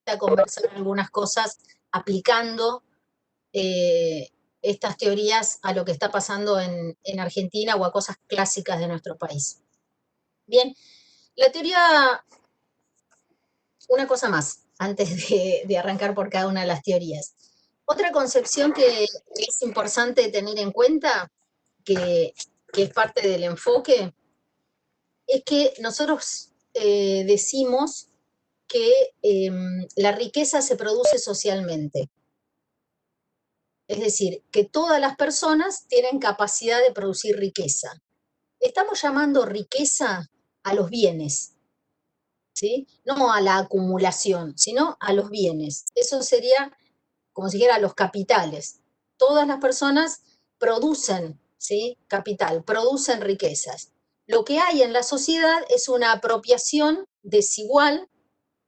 a conversar algunas cosas aplicando estas teorías a lo que está pasando en Argentina o a cosas clásicas de nuestro país. Bien, la teoría, una cosa más, antes de arrancar por cada una de las teorías. Otra concepción que es importante tener en cuenta, que es parte del enfoque, es que nosotros decimos que la riqueza se produce socialmente. Es decir, que todas las personas tienen capacidad de producir riqueza. Estamos llamando riqueza a los bienes, ¿sí? No a la acumulación, sino a los bienes. Eso sería como si dijera los capitales. Todas las personas producen, ¿sí? Capital, producen riquezas. Lo que hay en la sociedad es una apropiación desigual,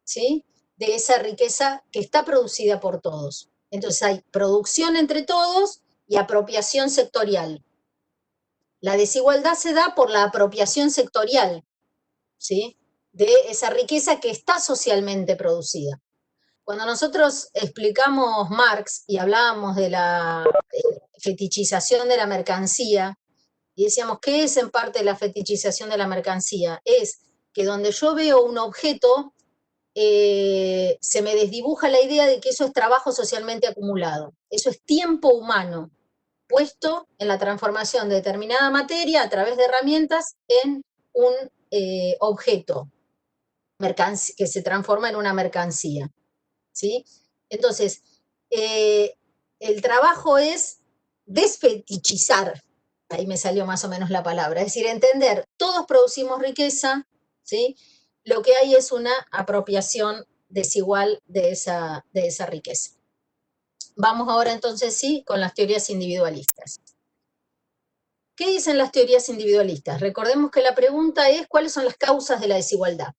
¿sí? De esa riqueza que está producida por todos. Entonces hay producción entre todos y apropiación sectorial. La desigualdad se da por la apropiación sectorial, ¿sí? De esa riqueza que está socialmente producida. Cuando nosotros explicamos Marx y hablábamos de la fetichización de la mercancía, y decíamos, ¿qué es en parte la fetichización de la mercancía? Es que donde yo veo un objeto, se me desdibuja la idea de que eso es trabajo socialmente acumulado. Eso es tiempo humano puesto en la transformación de determinada materia a través de herramientas en un objeto que se transforma en una mercancía. ¿Sí? Entonces, el trabajo es desfetichizar, ahí me salió más o menos la palabra, es decir, entender, todos producimos riqueza, ¿sí? Lo que hay es una apropiación desigual de esa riqueza. Vamos ahora entonces sí con las teorías individualistas. ¿Qué dicen las teorías individualistas? Recordemos que la pregunta es ¿cuáles son las causas de la desigualdad?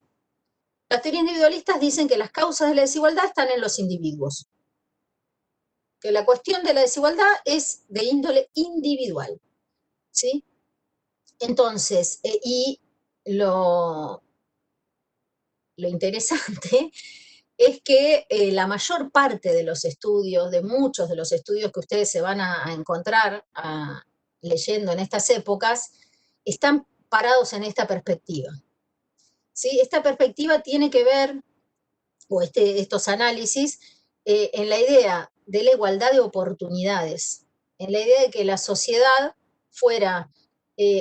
Las teorías individualistas dicen que las causas de la desigualdad están en los individuos, que la cuestión de la desigualdad es de índole individual, ¿sí? Entonces, y lo interesante es que la mayor parte de los estudios, de muchos de los estudios que ustedes se van a encontrar leyendo en estas épocas, están parados en esta perspectiva. ¿Sí? Esta perspectiva tiene que ver, o estos análisis, en la idea de la igualdad de oportunidades, en la idea de que la sociedad fuera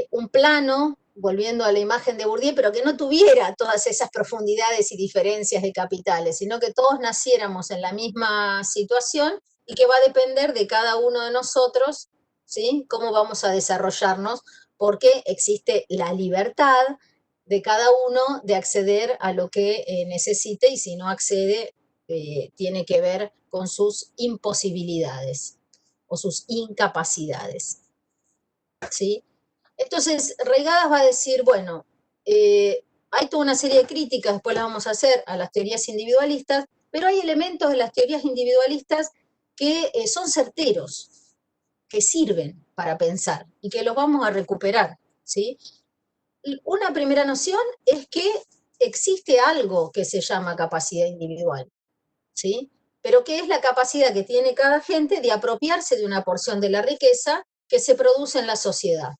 un plano, volviendo a la imagen de Bourdieu, pero que no tuviera todas esas profundidades y diferencias de capitales, sino que todos naciéramos en la misma situación y que va a depender de cada uno de nosotros, ¿sí? Cómo vamos a desarrollarnos, porque existe la libertad de cada uno de acceder a lo que necesite, y si no accede, tiene que ver con sus imposibilidades o sus incapacidades. ¿Sí? Entonces, Reigadas va a decir, bueno, hay toda una serie de críticas, después las vamos a hacer, a las teorías individualistas, pero hay elementos de las teorías individualistas que son certeros, que sirven para pensar y que los vamos a recuperar, ¿sí? Una primera noción es que existe algo que se llama capacidad individual, ¿sí? Pero que es la capacidad que tiene cada gente de apropiarse de una porción de la riqueza que se produce en la sociedad.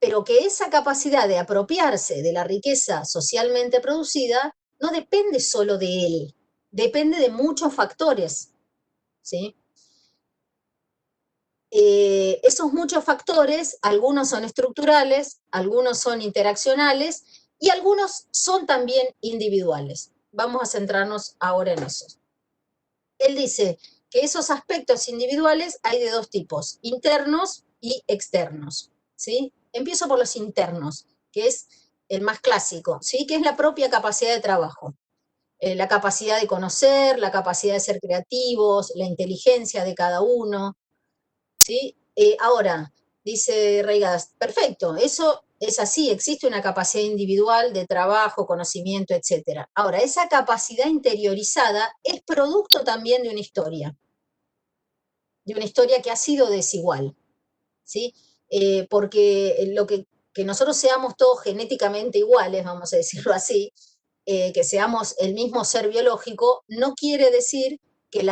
Pero que esa capacidad de apropiarse de la riqueza socialmente producida no depende solo de él, depende de muchos factores, ¿sí? Esos muchos factores, algunos son estructurales, algunos son interaccionales y algunos son también individuales. Vamos a centrarnos ahora en eso. Él dice que esos aspectos individuales hay de dos tipos, internos y externos, ¿sí? Empiezo por los internos, que es el más clásico, ¿sí? Que es la propia capacidad de trabajo. La capacidad de conocer, la capacidad de ser creativos, la inteligencia de cada uno, ¿sí? Ahora, dice Reigadas, perfecto, eso es así, existe una capacidad individual de trabajo, conocimiento, etc. Ahora, esa capacidad interiorizada es producto también de una historia que ha sido desigual, ¿sí? Porque que nosotros seamos todos genéticamente iguales, vamos a decirlo así, que seamos el mismo ser biológico, no quiere decir que,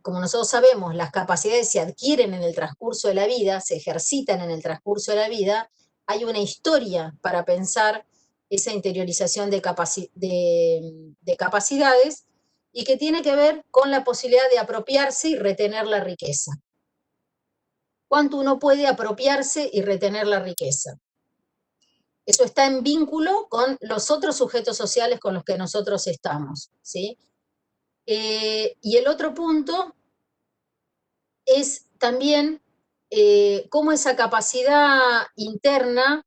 como nosotros sabemos, las capacidades se adquieren en el transcurso de la vida, se ejercitan en el transcurso de la vida, hay una historia para pensar esa interiorización de capacidades y que tiene que ver con la posibilidad de apropiarse y retener la riqueza. ¿Cuánto uno puede apropiarse y retener la riqueza? Eso está en vínculo con los otros sujetos sociales con los que nosotros estamos, ¿sí? Y el otro punto es también cómo esa capacidad interna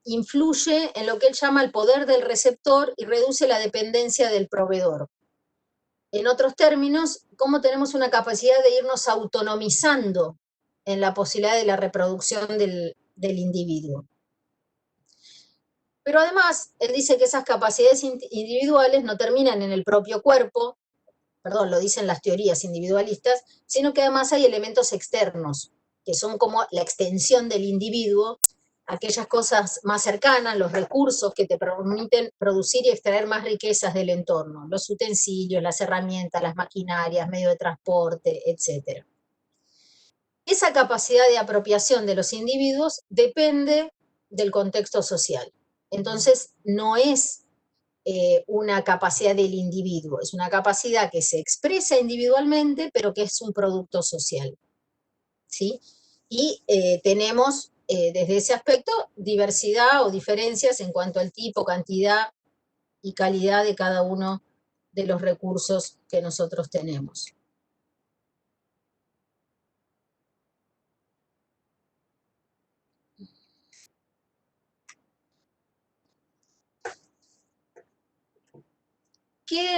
influye en lo que él llama el poder del receptor y reduce la dependencia del proveedor. En otros términos, cómo tenemos una capacidad de irnos autonomizando en la posibilidad de la reproducción del individuo. Pero además, él dice que esas capacidades individuales no terminan en el propio cuerpo, perdón, lo dicen las teorías individualistas, sino que además hay elementos externos, que son como la extensión del individuo, aquellas cosas más cercanas, los recursos que te permiten producir y extraer más riquezas del entorno, los utensilios, las herramientas, las maquinarias, medios de transporte, etc. Esa capacidad de apropiación de los individuos depende del contexto social. Entonces, no es una capacidad del individuo, es una capacidad que se expresa individualmente, pero que es un producto social, ¿sí? Y tenemos, desde ese aspecto, diversidad o diferencias en cuanto al tipo, cantidad y calidad de cada uno de los recursos que nosotros tenemos. ¿Qué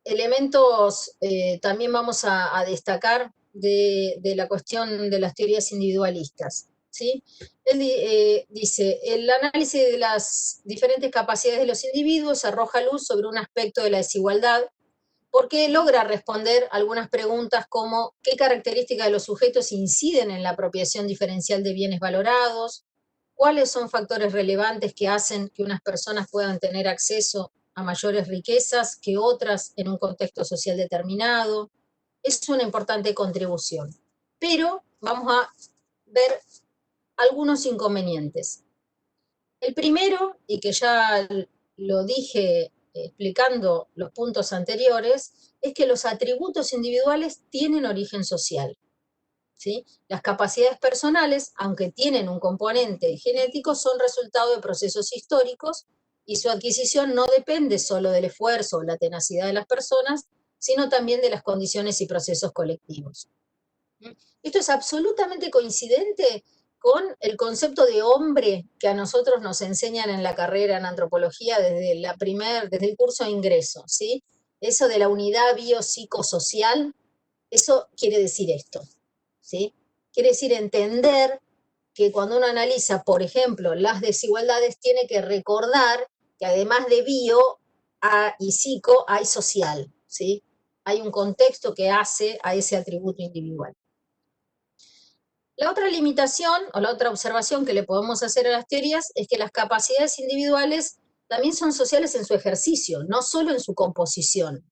elementos también vamos a destacar de la cuestión de las teorías individualistas? ¿Sí? Él dice, el análisis de las diferentes capacidades de los individuos arroja luz sobre un aspecto de la desigualdad porque logra responder algunas preguntas como qué características de los sujetos inciden en la apropiación diferencial de bienes valorados, cuáles son factores relevantes que hacen que unas personas puedan tener acceso a mayores riquezas que otras en un contexto social determinado. Es una importante contribución. Pero vamos a ver algunos inconvenientes. El primero, y que ya lo dije explicando los puntos anteriores, es que los atributos individuales tienen origen social. ¿Sí? Las capacidades personales, aunque tienen un componente genético, son resultado de procesos históricos y su adquisición no depende solo del esfuerzo o la tenacidad de las personas, sino también de las condiciones y procesos colectivos. Esto es absolutamente coincidente con el concepto de hombre que a nosotros nos enseñan en la carrera en antropología desde el curso de ingreso, ¿sí? Eso de la unidad biopsicosocial, eso quiere decir esto, ¿sí? Quiere decir entender que cuando uno analiza, por ejemplo, las desigualdades, tiene que recordar que además de bio y psico, hay social, ¿sí? Hay un contexto que hace a ese atributo individual. La otra limitación o la otra observación que le podemos hacer a las teorías es que las capacidades individuales también son sociales en su ejercicio, no solo en su composición,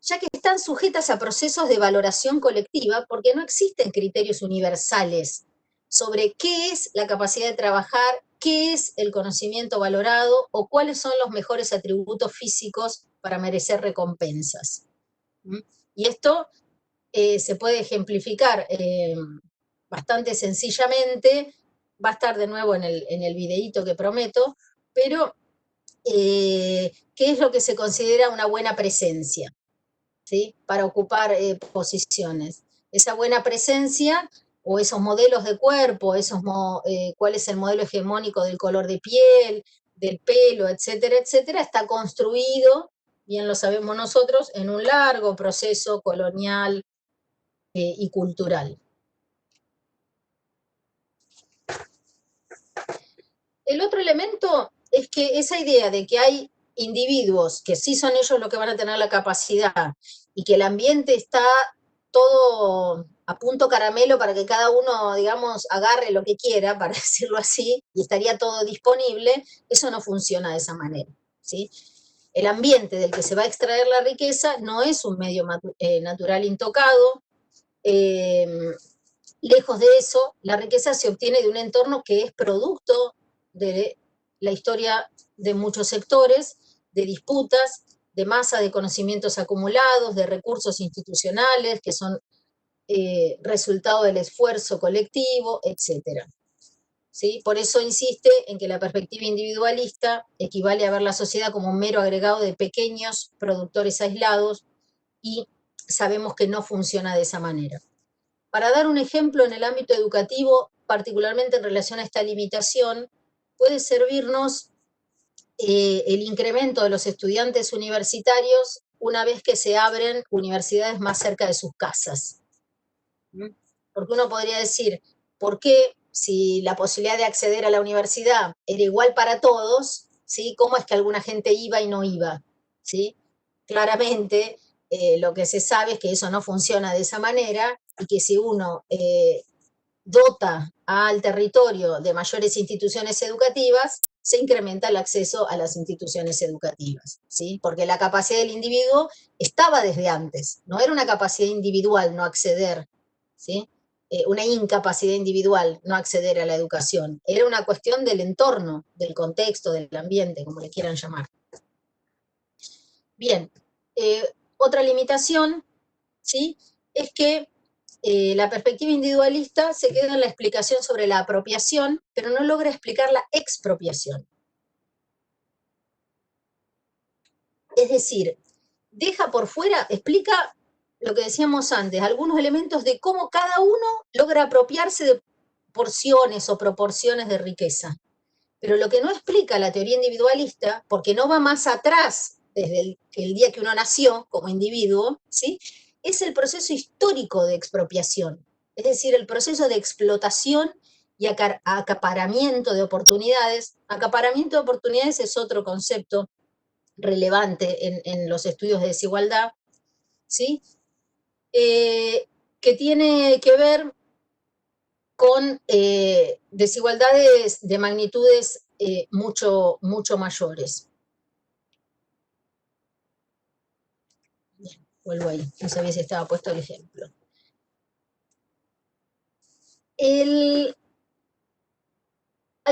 ya que están sujetas a procesos de valoración colectiva porque no existen criterios universales sobre qué es la capacidad de trabajar, qué es el conocimiento valorado o cuáles son los mejores atributos físicos para merecer recompensas. Y esto se puede ejemplificar bastante sencillamente, va a estar de nuevo en el videíto que prometo, pero ¿qué es lo que se considera una buena presencia? ¿Sí? Para ocupar posiciones. Esa buena presencia o esos modelos de cuerpo, cuál es el modelo hegemónico del color de piel, del pelo, etcétera, etcétera, está construido, bien lo sabemos nosotros, en un largo proceso colonial y cultural. El otro elemento es que esa idea de que hay individuos que sí son ellos los que van a tener la capacidad y que el ambiente está todo a punto caramelo para que cada uno, digamos, agarre lo que quiera, para decirlo así, y estaría todo disponible, eso no funciona de esa manera, ¿sí? El ambiente del que se va a extraer la riqueza no es un medio natural intocado. Lejos de eso, la riqueza se obtiene de un entorno que es producto de la historia de muchos sectores, de disputas, de masa de conocimientos acumulados, de recursos institucionales que son resultado del esfuerzo colectivo, etc. ¿Sí? Por eso insiste en que la perspectiva individualista equivale a ver la sociedad como un mero agregado de pequeños productores aislados, y sabemos que no funciona de esa manera. Para dar un ejemplo en el ámbito educativo, particularmente en relación a esta limitación, puede servirnos el incremento de los estudiantes universitarios una vez que se abren universidades más cerca de sus casas. Porque uno podría decir, ¿por qué si la posibilidad de acceder a la universidad era igual para todos, ¿sí? ¿Cómo es que alguna gente iba y no iba? ¿Sí? Claramente, lo que se sabe es que eso no funciona de esa manera, y que si uno dota al territorio de mayores instituciones educativas, se incrementa el acceso a las instituciones educativas, ¿sí? Porque la capacidad del individuo estaba desde antes, no era una capacidad individual no acceder, ¿sí? Una incapacidad individual no acceder a la educación, era una cuestión del entorno, del contexto, del ambiente, como le quieran llamar. Bien, otra limitación, ¿sí? Es que la perspectiva individualista se queda en la explicación sobre la apropiación, pero no logra explicar la expropiación. Es decir, deja por fuera, explica lo que decíamos antes, algunos elementos de cómo cada uno logra apropiarse de porciones o proporciones de riqueza. Pero lo que no explica la teoría individualista, porque no va más atrás desde el día que uno nació como individuo, ¿sí? Es el proceso histórico de expropiación, es decir, el proceso de explotación y acaparamiento de oportunidades. Acaparamiento de oportunidades es otro concepto relevante en los estudios de desigualdad, ¿sí? Que tiene que ver con desigualdades de magnitudes mucho, mucho mayores. Bien, vuelvo ahí, no sabía si estaba puesto el ejemplo. Hay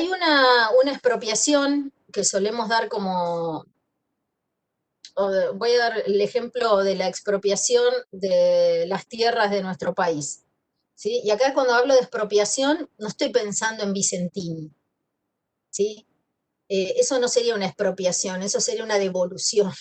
una expropiación que solemos dar como, voy a dar el ejemplo de la expropiación de las tierras de nuestro país, ¿sí? Y acá cuando hablo de expropiación no estoy pensando en Vicentín, ¿sí? Eso no sería una expropiación, eso sería una devolución.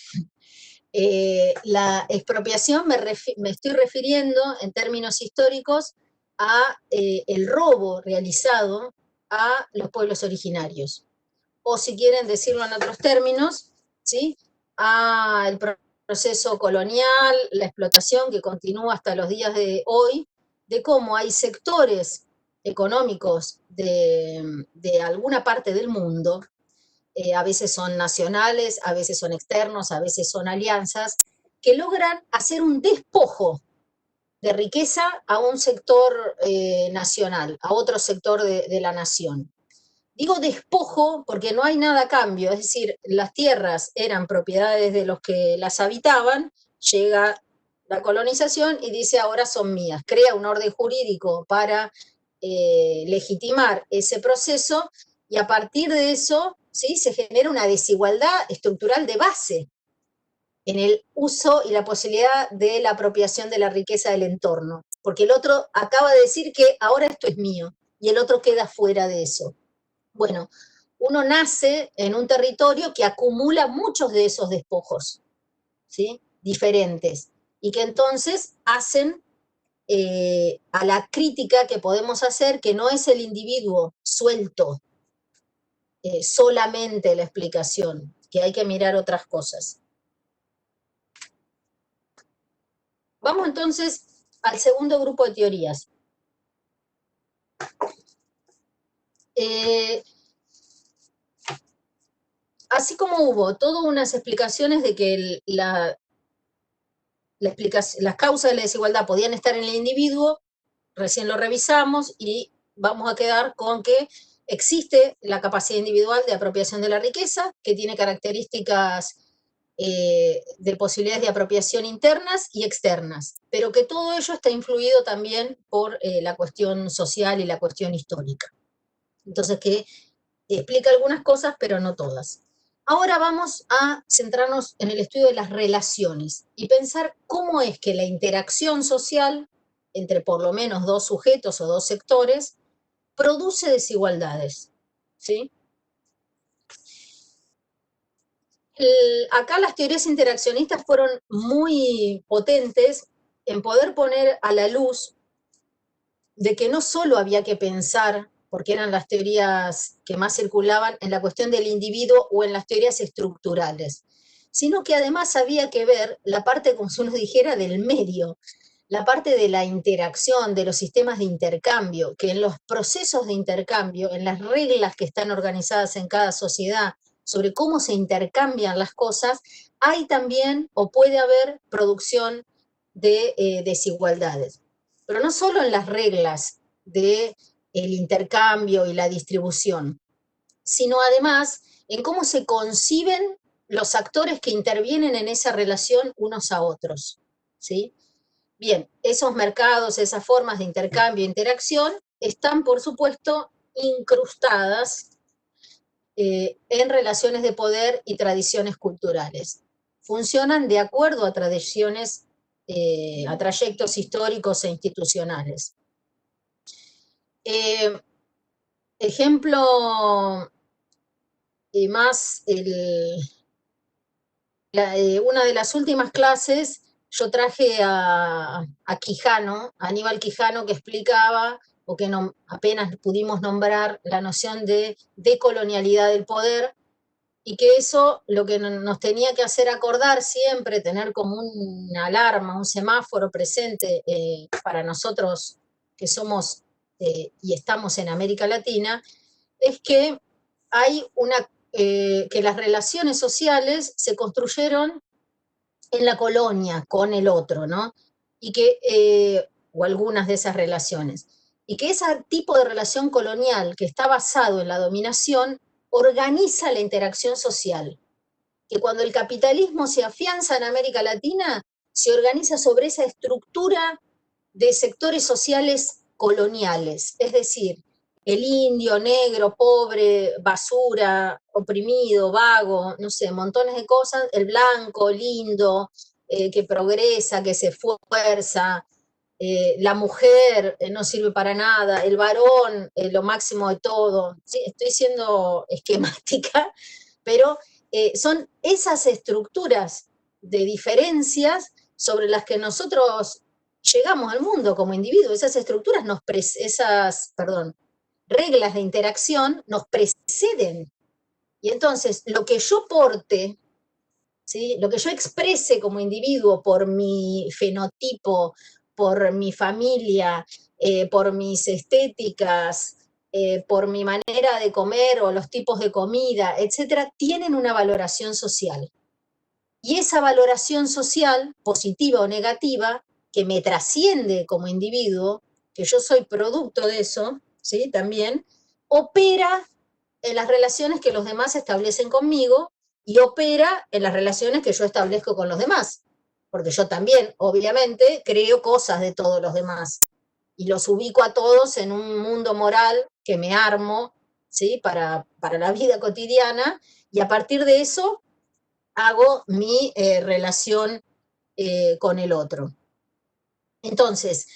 La expropiación me estoy refiriendo en términos históricos a el robo realizado a los pueblos originarios. O si quieren decirlo en otros términos, ¿sí? A el proceso colonial, la explotación que continúa hasta los días de hoy, de cómo hay sectores económicos de alguna parte del mundo, a veces son nacionales, a veces son externos, a veces son alianzas, que logran hacer un despojo de riqueza a un sector nacional, a otro sector de la nación. Digo despojo porque no hay nada a cambio, es decir, las tierras eran propiedades de los que las habitaban, llega la colonización y dice ahora son mías, crea un orden jurídico para legitimar ese proceso, y a partir de eso, ¿sí?, se genera una desigualdad estructural de base en el uso y la posibilidad de la apropiación de la riqueza del entorno, porque el otro acaba de decir que ahora esto es mío y el otro queda fuera de eso. Bueno, uno nace en un territorio que acumula muchos de esos despojos, ¿sí?, diferentes, y que entonces hacen a la crítica que podemos hacer, que no es el individuo suelto solamente la explicación, que hay que mirar otras cosas. Vamos entonces al segundo grupo de teorías. Así como hubo todas unas explicaciones de que las causas de la desigualdad podían estar en el individuo, recién lo revisamos y vamos a quedar con que existe la capacidad individual de apropiación de la riqueza, que tiene características de posibilidades de apropiación internas y externas, pero que todo ello está influido también por la cuestión social y la cuestión histórica. Entonces, que explica algunas cosas, pero no todas. Ahora vamos a centrarnos en el estudio de las relaciones y pensar cómo es que la interacción social entre por lo menos dos sujetos o dos sectores produce desigualdades, ¿sí? Acá las teorías interaccionistas fueron muy potentes en poder poner a la luz de que no solo había que pensar, porque eran las teorías que más circulaban, en la cuestión del individuo o en las teorías estructurales, sino que además había que ver la parte, como si uno dijera, del medio, la parte de la interacción, de los sistemas de intercambio, que en los procesos de intercambio, en las reglas que están organizadas en cada sociedad, sobre cómo se intercambian las cosas, hay también o puede haber producción de desigualdades. Pero no solo en las reglas del intercambio y la distribución, sino además en cómo se conciben los actores que intervienen en esa relación unos a otros, ¿sí? Bien, esos mercados, esas formas de intercambio e interacción están, por supuesto, incrustadas en relaciones de poder y tradiciones culturales. Funcionan de acuerdo a tradiciones, a trayectos históricos e institucionales. Ejemplo más, una de las últimas clases yo traje a Quijano, a Aníbal Quijano, que explicaba, o que no, apenas pudimos nombrar, la noción de decolonialidad del poder, y que eso lo que nos tenía que hacer acordar siempre, tener como una alarma, un semáforo presente para nosotros que somos y estamos en América Latina, es que hay que las relaciones sociales se construyeron en la colonia con el otro, ¿no? Y que, o algunas de esas relaciones. Y que ese tipo de relación colonial que está basado en la dominación organiza la interacción social. Que cuando el capitalismo se afianza en América Latina, se organiza sobre esa estructura de sectores sociales coloniales, es decir, el indio, negro, pobre, basura, oprimido, vago, no sé, montones de cosas, el blanco, lindo, que progresa, que se esfuerza, la mujer no sirve para nada, el varón lo máximo de todo. Sí, estoy siendo esquemática, pero son esas estructuras de diferencias sobre las que nosotros llegamos al mundo como individuos. Esas estructuras perdón, reglas de interacción nos preceden. Y entonces, lo que yo porte, ¿sí? Lo que yo exprese como individuo por mi fenotipo, por mi familia, por mis estéticas, por mi manera de comer o los tipos de comida, etcétera, tienen una valoración social. Y esa valoración social, positiva o negativa, que me trasciende como individuo, que yo soy producto de eso, ¿sí? También, opera en las relaciones que los demás establecen conmigo y opera en las relaciones que yo establezco con los demás. Porque yo también, obviamente, creo cosas de todos los demás y los ubico a todos en un mundo moral que me armo, ¿sí? Para la vida cotidiana, y a partir de eso hago mi relación con el otro. Entonces,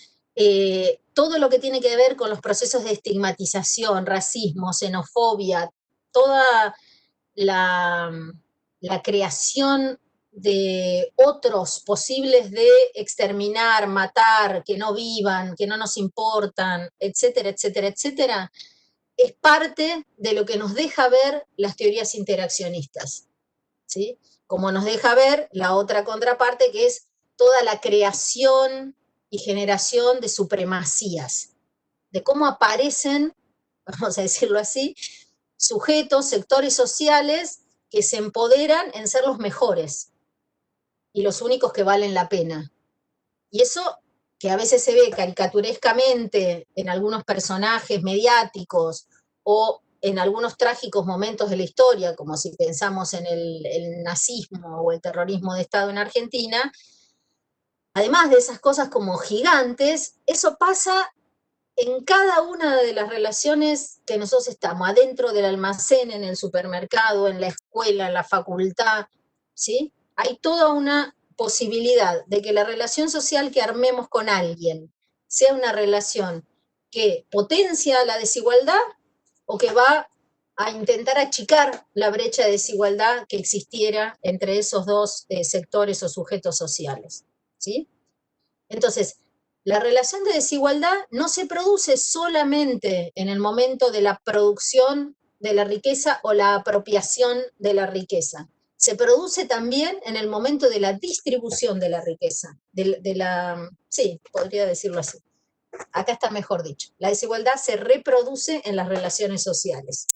todo lo que tiene que ver con los procesos de estigmatización, racismo, xenofobia, toda la, la creación de otros posibles de exterminar, matar, que no vivan, que no nos importan, etcétera, etcétera, etcétera, es parte de lo que nos deja ver las teorías interaccionistas, ¿sí? Como nos deja ver la otra contraparte, que es toda la creación y generación de supremacías, de cómo aparecen, vamos a decirlo así, sujetos, sectores sociales que se empoderan en ser los mejores y los únicos que valen la pena. Y eso que a veces se ve caricaturescamente en algunos personajes mediáticos o en algunos trágicos momentos de la historia, como si pensamos en el nazismo o el terrorismo de Estado en Argentina, además de esas cosas como gigantes, eso pasa en cada una de las relaciones que nosotros estamos, adentro del almacén, en el supermercado, en la escuela, en la facultad, ¿sí? Hay toda una posibilidad de que la relación social que armemos con alguien sea una relación que potencia la desigualdad o que va a intentar achicar la brecha de desigualdad que existiera entre esos dos sectores o sujetos sociales, ¿sí? Entonces, la relación de desigualdad no se produce solamente en el momento de la producción de la riqueza o la apropiación de la riqueza. Se produce también en el momento de la distribución de la riqueza. Sí, podría decirlo así. Acá está mejor dicho. La desigualdad se reproduce en las relaciones sociales.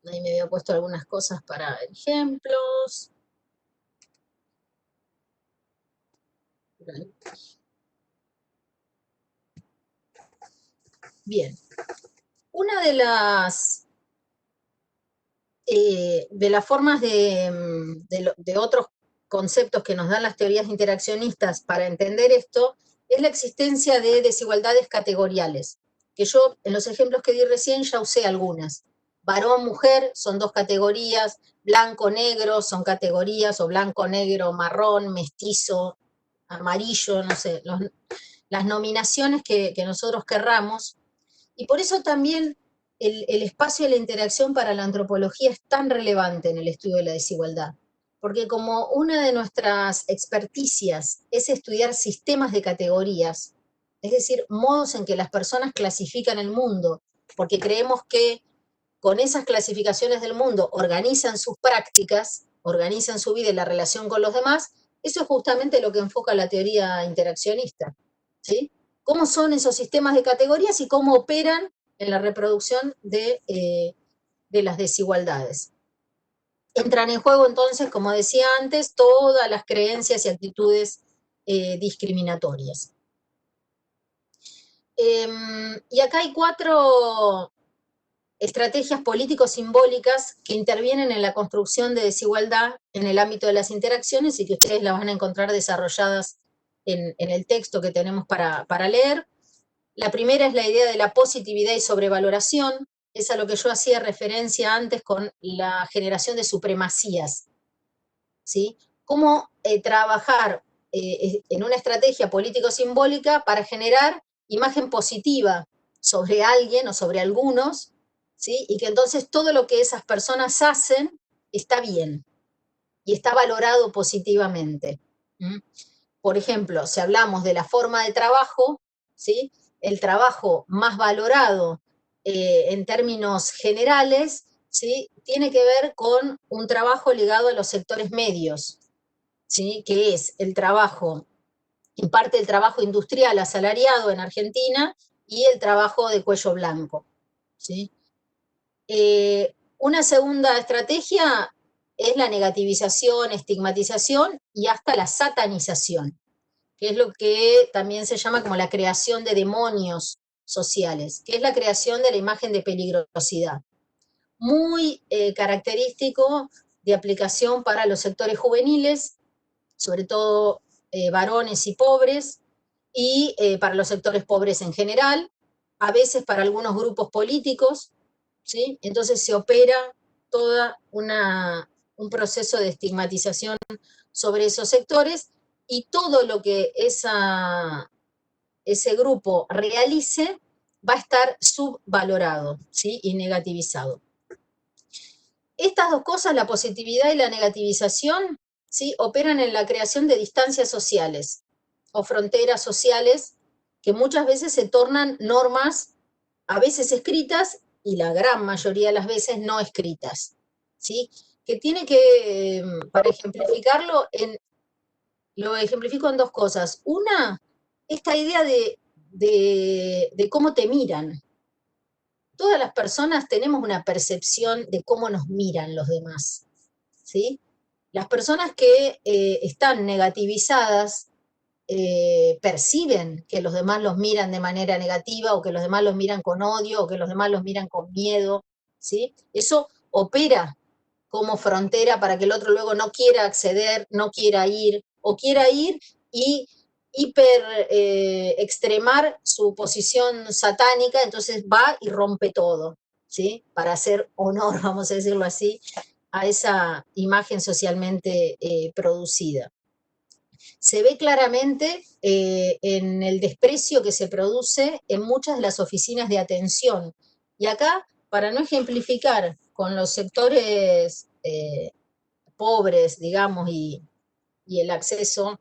Ahí me había puesto algunas cosas para ejemplos. Bien. Una de las formas de otros conceptos que nos dan las teorías interaccionistas para entender esto es la existencia de desigualdades categoriales, que yo en los ejemplos que di recién ya usé algunas. Varón, mujer son dos categorías, blanco, negro son categorías, o blanco, negro, marrón, mestizo, amarillo, no sé, las nominaciones que nosotros querramos. Y por eso también el espacio de la interacción para la antropología es tan relevante en el estudio de la desigualdad, porque como una de nuestras experticias es estudiar sistemas de categorías, es decir, modos en que las personas clasifican el mundo, porque creemos que con esas clasificaciones del mundo organizan sus prácticas, organizan su vida y la relación con los demás, eso es justamente lo que enfoca la teoría interaccionista, ¿sí? Cómo son esos sistemas de categorías y cómo operan en la reproducción de las desigualdades. Entran en juego entonces, como decía antes, todas las creencias y actitudes discriminatorias. Y acá hay 4 estrategias político-simbólicas que intervienen en la construcción de desigualdad en el ámbito de las interacciones y que ustedes las van a encontrar desarrolladas en el texto que tenemos para leer. La primera es la idea de la positividad y sobrevaloración, es a lo que yo hacía referencia antes con la generación de supremacías, ¿sí? Cómo trabajar en una estrategia político-simbólica para generar imagen positiva sobre alguien o sobre algunos, ¿sí? Y que entonces todo lo que esas personas hacen está bien y está valorado positivamente. ¿Mm? Por ejemplo, si hablamos de la forma de trabajo, ¿sí? El trabajo más valorado en términos generales, ¿sí? Tiene que ver con un trabajo ligado a los sectores medios, ¿sí? Que es el trabajo, en parte el trabajo industrial asalariado en Argentina y el trabajo de cuello blanco, ¿sí? Una segunda estrategia es la negativización, estigmatización y hasta la satanización, que es lo que también se llama como la creación de demonios sociales, que es la creación de la imagen de peligrosidad. Muy característico de aplicación para los sectores juveniles, sobre todo varones y pobres, y para los sectores pobres en general, a veces para algunos grupos políticos, ¿sí? Entonces se opera toda un proceso de estigmatización sobre esos sectores y todo lo que ese grupo realice va a estar subvalorado, ¿sí? Y negativizado. Estas dos cosas, la positividad y la negativización, ¿sí? Operan en la creación de distancias sociales o fronteras sociales que muchas veces se tornan normas, a veces escritas y la gran mayoría de las veces no escritas, ¿sí? Que tiene que, para ejemplificarlo, lo ejemplifico en 2 cosas. Una, esta idea de cómo te miran. Todas las personas tenemos una percepción de cómo nos miran los demás. ¿sí? Las personas que están negativizadas perciben que los demás los miran de manera negativa o que los demás los miran con odio o que los demás los miran con miedo, ¿sí? Eso opera como frontera para que el otro luego no quiera acceder, no quiera ir o quiera ir y hiper extremar su posición satánica, entonces va y rompe todo, ¿sí? Para hacer honor, vamos a decirlo así, a esa imagen socialmente producida. Se ve claramente en el desprecio que se produce en muchas de las oficinas de atención. Y acá, para no ejemplificar con los sectores pobres, digamos, y el acceso,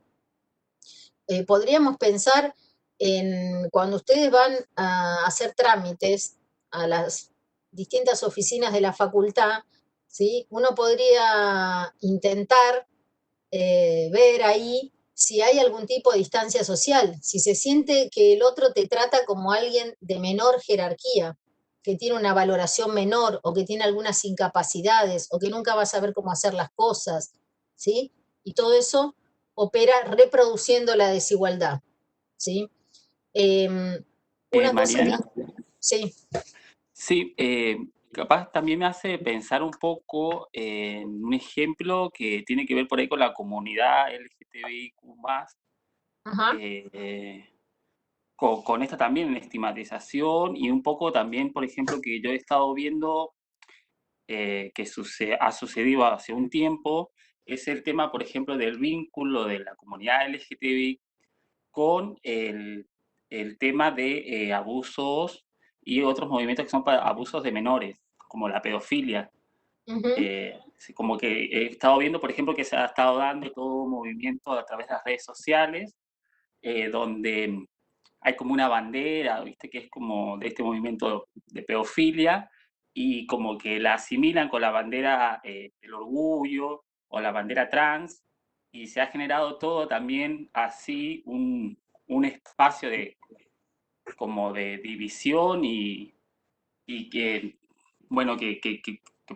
podríamos pensar en cuando ustedes van a hacer trámites a las distintas oficinas de la facultad, ¿sí? Uno podría intentar ver ahí si hay algún tipo de distancia social, si se siente que el otro te trata como alguien de menor jerarquía, que tiene una valoración menor o que tiene algunas incapacidades o que nunca va a saber cómo hacer las cosas, ¿sí? Y todo eso opera reproduciendo la desigualdad, ¿sí? Una cosa que... Mariana, Sí, sí, capaz también me hace pensar un poco en un ejemplo que tiene que ver por ahí con la comunidad LGTBIQ+, ajá, eh, con esta también estigmatización y un poco también, por ejemplo, que yo he estado viendo que ha sucedido hace un tiempo, es el tema, por ejemplo, del vínculo de la comunidad LGTBI con el tema de abusos y otros movimientos que son para abusos de menores, como la pedofilia. ujú, Como que he estado viendo, por ejemplo, que se ha estado dando todo un movimiento a través de las redes sociales, donde hay como una bandera, ¿viste? Que es como de este movimiento de pedofilia, y como que la asimilan con la bandera del orgullo o la bandera trans, y se ha generado todo también así un espacio de, como de división y que, bueno, que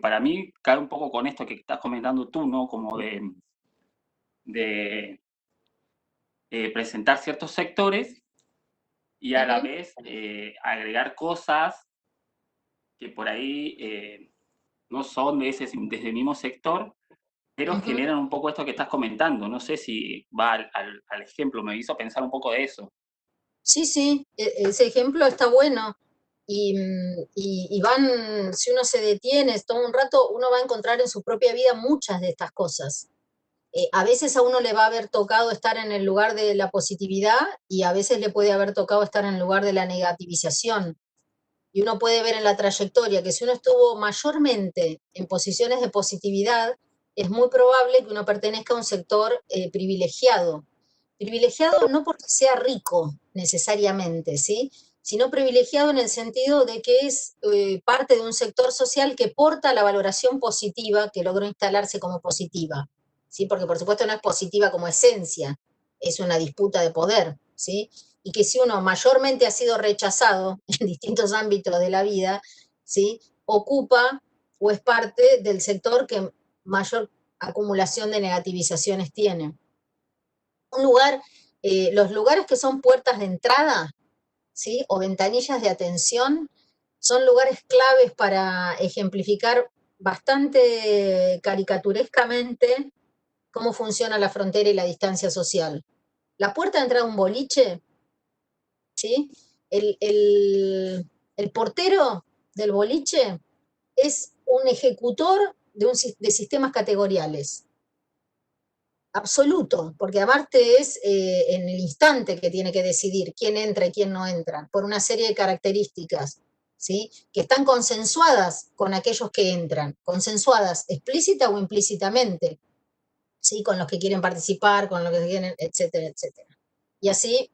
para mí cae un poco con esto que estás comentando tú, ¿no? Como de presentar ciertos sectores y a la ujú, vez agregar cosas que por ahí no son desde el mismo sector, pero ujú. generan un poco esto que estás comentando. No sé si va al ejemplo, me hizo pensar un poco de eso. Sí, sí, ese ejemplo está bueno. Y van, si uno se detiene, toma un rato, uno va a encontrar en su propia vida muchas de estas cosas. A veces a uno le va a haber tocado estar en el lugar de la positividad y a veces le puede haber tocado estar en el lugar de la negativización. Y uno puede ver en la trayectoria que si uno estuvo mayormente en posiciones de positividad, es muy probable que uno pertenezca a un sector privilegiado. Privilegiado no porque sea rico necesariamente, ¿sí? Sino privilegiado en el sentido de que es parte de un sector social que porta la valoración positiva que logró instalarse como positiva, ¿sí? Porque por supuesto no es positiva como esencia, es una disputa de poder, ¿sí? Y que si uno mayormente ha sido rechazado en distintos ámbitos de la vida, ¿sí? Ocupa o es parte del sector que mayor acumulación de negativizaciones tiene. Un lugar, los lugares que son puertas de entrada, ¿sí? O ventanillas de atención, son lugares claves para ejemplificar bastante caricaturescamente cómo funciona la frontera y la distancia social. La puerta de entrada a un boliche, ¿sí? El portero del boliche es un ejecutor de sistemas categoriales, absoluto, porque aparte es en el instante que tiene que decidir quién entra y quién no entra, por una serie de características, ¿sí? Que están consensuadas con aquellos que entran, consensuadas explícita o implícitamente, ¿sí? Con los que quieren participar, con los que quieren, etcétera, etcétera. Y así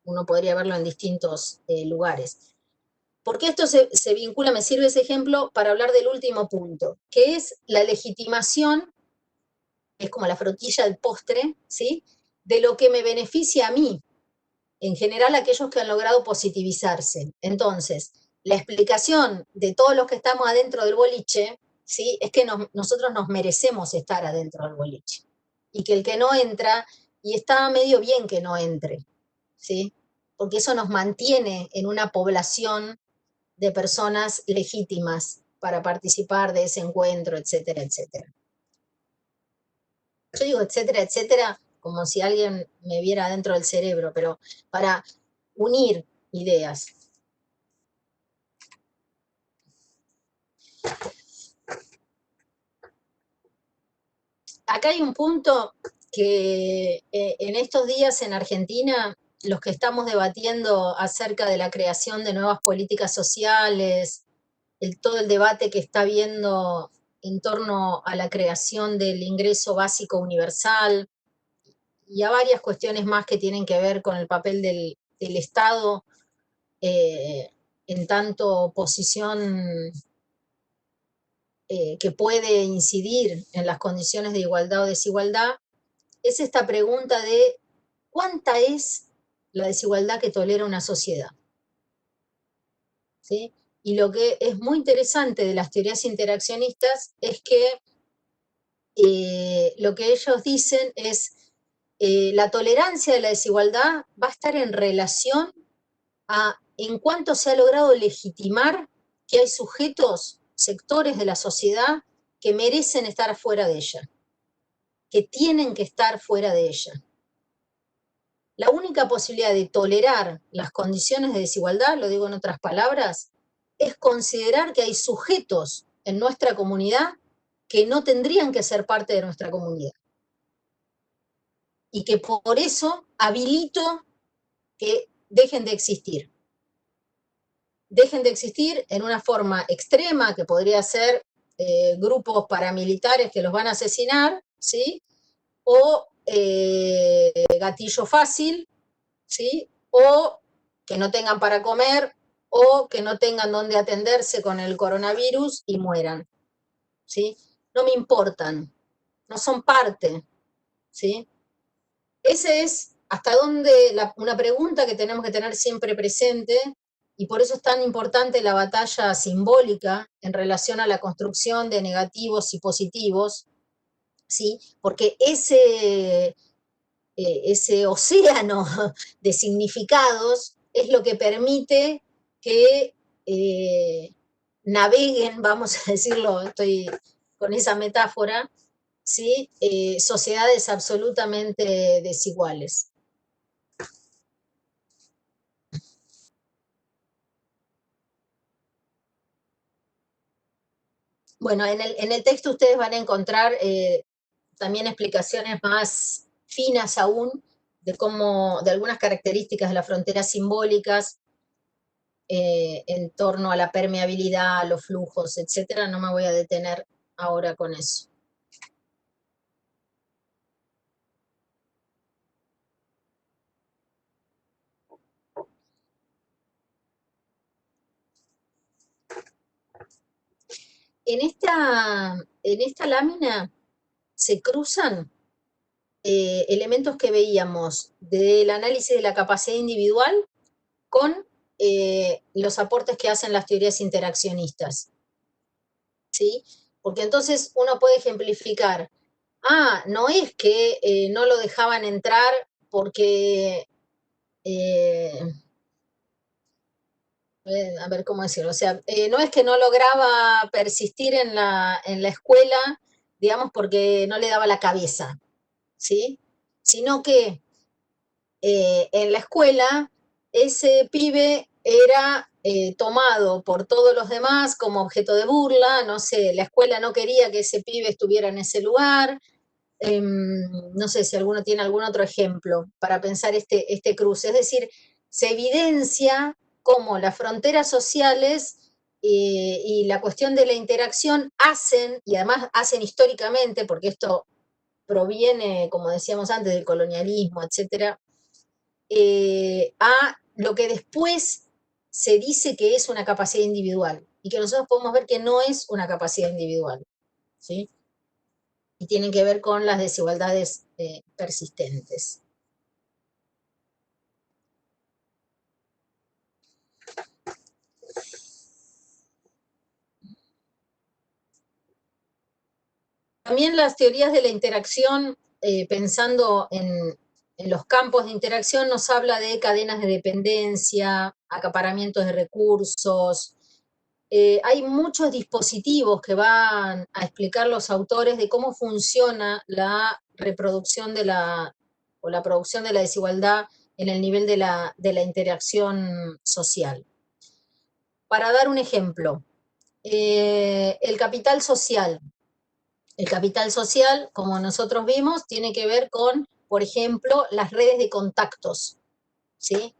uno podría verlo en distintos lugares. ¿Por qué esto se vincula? Me sirve ese ejemplo para hablar del último punto, que es la legitimación, es como la frutilla del postre, ¿sí? De lo que me beneficia a mí, en general aquellos que han logrado positivizarse. Entonces, la explicación de todos los que estamos adentro del boliche ¿sí? Es que nosotros nos merecemos estar adentro del boliche. Y que el que no entra, y está medio bien que no entre, ¿sí? Porque eso nos mantiene en una población de personas legítimas para participar de ese encuentro, etcétera, etcétera. Yo digo etcétera, etcétera, como si alguien me viera dentro del cerebro, pero para unir ideas. Acá hay un punto que en estos días en Argentina, los que estamos debatiendo acerca de la creación de nuevas políticas sociales, todo el debate que está habiendo en torno a la creación del ingreso básico universal y a varias cuestiones más que tienen que ver con el papel del Estado en tanto posición que puede incidir en las condiciones de igualdad o desigualdad, es esta pregunta de ¿cuánta es la desigualdad que tolera una sociedad? ¿Sí? Y lo que es muy interesante de las teorías interaccionistas es que lo que ellos dicen es la tolerancia de la desigualdad va a estar en relación a en cuánto se ha logrado legitimar que hay sujetos, sectores de la sociedad que merecen estar fuera de ella, que tienen que estar fuera de ella. La única posibilidad de tolerar las condiciones de desigualdad, lo digo en otras palabras, es considerar que hay sujetos en nuestra comunidad que no tendrían que ser parte de nuestra comunidad. Y que por eso habilito que dejen de existir. Dejen de existir en una forma extrema, que podría ser grupos paramilitares que los van a asesinar, ¿sí? O gatillo fácil, ¿sí? O que no tengan para comer, o que no tengan dónde atenderse con el coronavirus y mueran, ¿sí? No me importan, no son parte, ¿sí? Ese es hasta dónde una pregunta que tenemos que tener siempre presente, y por eso es tan importante la batalla simbólica en relación a la construcción de negativos y positivos, ¿sí? Porque ese océano de significados es lo que permite que naveguen, vamos a decirlo, estoy con esa metáfora, ¿sí? Sociedades absolutamente desiguales. Bueno, en el texto ustedes van a encontrar también explicaciones más finas aún de cómo, de algunas características de las fronteras simbólicas en torno a la permeabilidad, a los flujos, etcétera. No me voy a detener ahora con eso. En esta lámina se cruzan elementos que veíamos del análisis de la capacidad individual con los aportes que hacen las teorías interaccionistas, ¿sí? Porque entonces uno puede ejemplificar, no es que no lo dejaban entrar porque, a ver cómo decirlo, o sea, no es que no lograba persistir en la escuela, digamos, porque no le daba la cabeza, ¿sí? Sino que en la escuela ese pibe era tomado por todos los demás como objeto de burla, no sé, la escuela no quería que ese pibe estuviera en ese lugar, no sé si alguno tiene algún otro ejemplo para pensar este cruce, es decir, se evidencia cómo las fronteras sociales y la cuestión de la interacción hacen, y además hacen históricamente, porque esto proviene, como decíamos antes, del colonialismo, etcétera, a lo que después se dice que es una capacidad individual y que nosotros podemos ver que no es una capacidad individual, ¿sí? Y tienen que ver con las desigualdades persistentes. También las teorías de la interacción, pensando en los campos de interacción, nos habla de cadenas de dependencia, acaparamientos de recursos. Hay muchos dispositivos que van a explicar los autores de cómo funciona la reproducción o la producción de la desigualdad en el nivel de la interacción social. Para dar un ejemplo, el capital social. El capital social, como nosotros vimos, tiene que ver con, por ejemplo, las redes de contactos, ¿sí?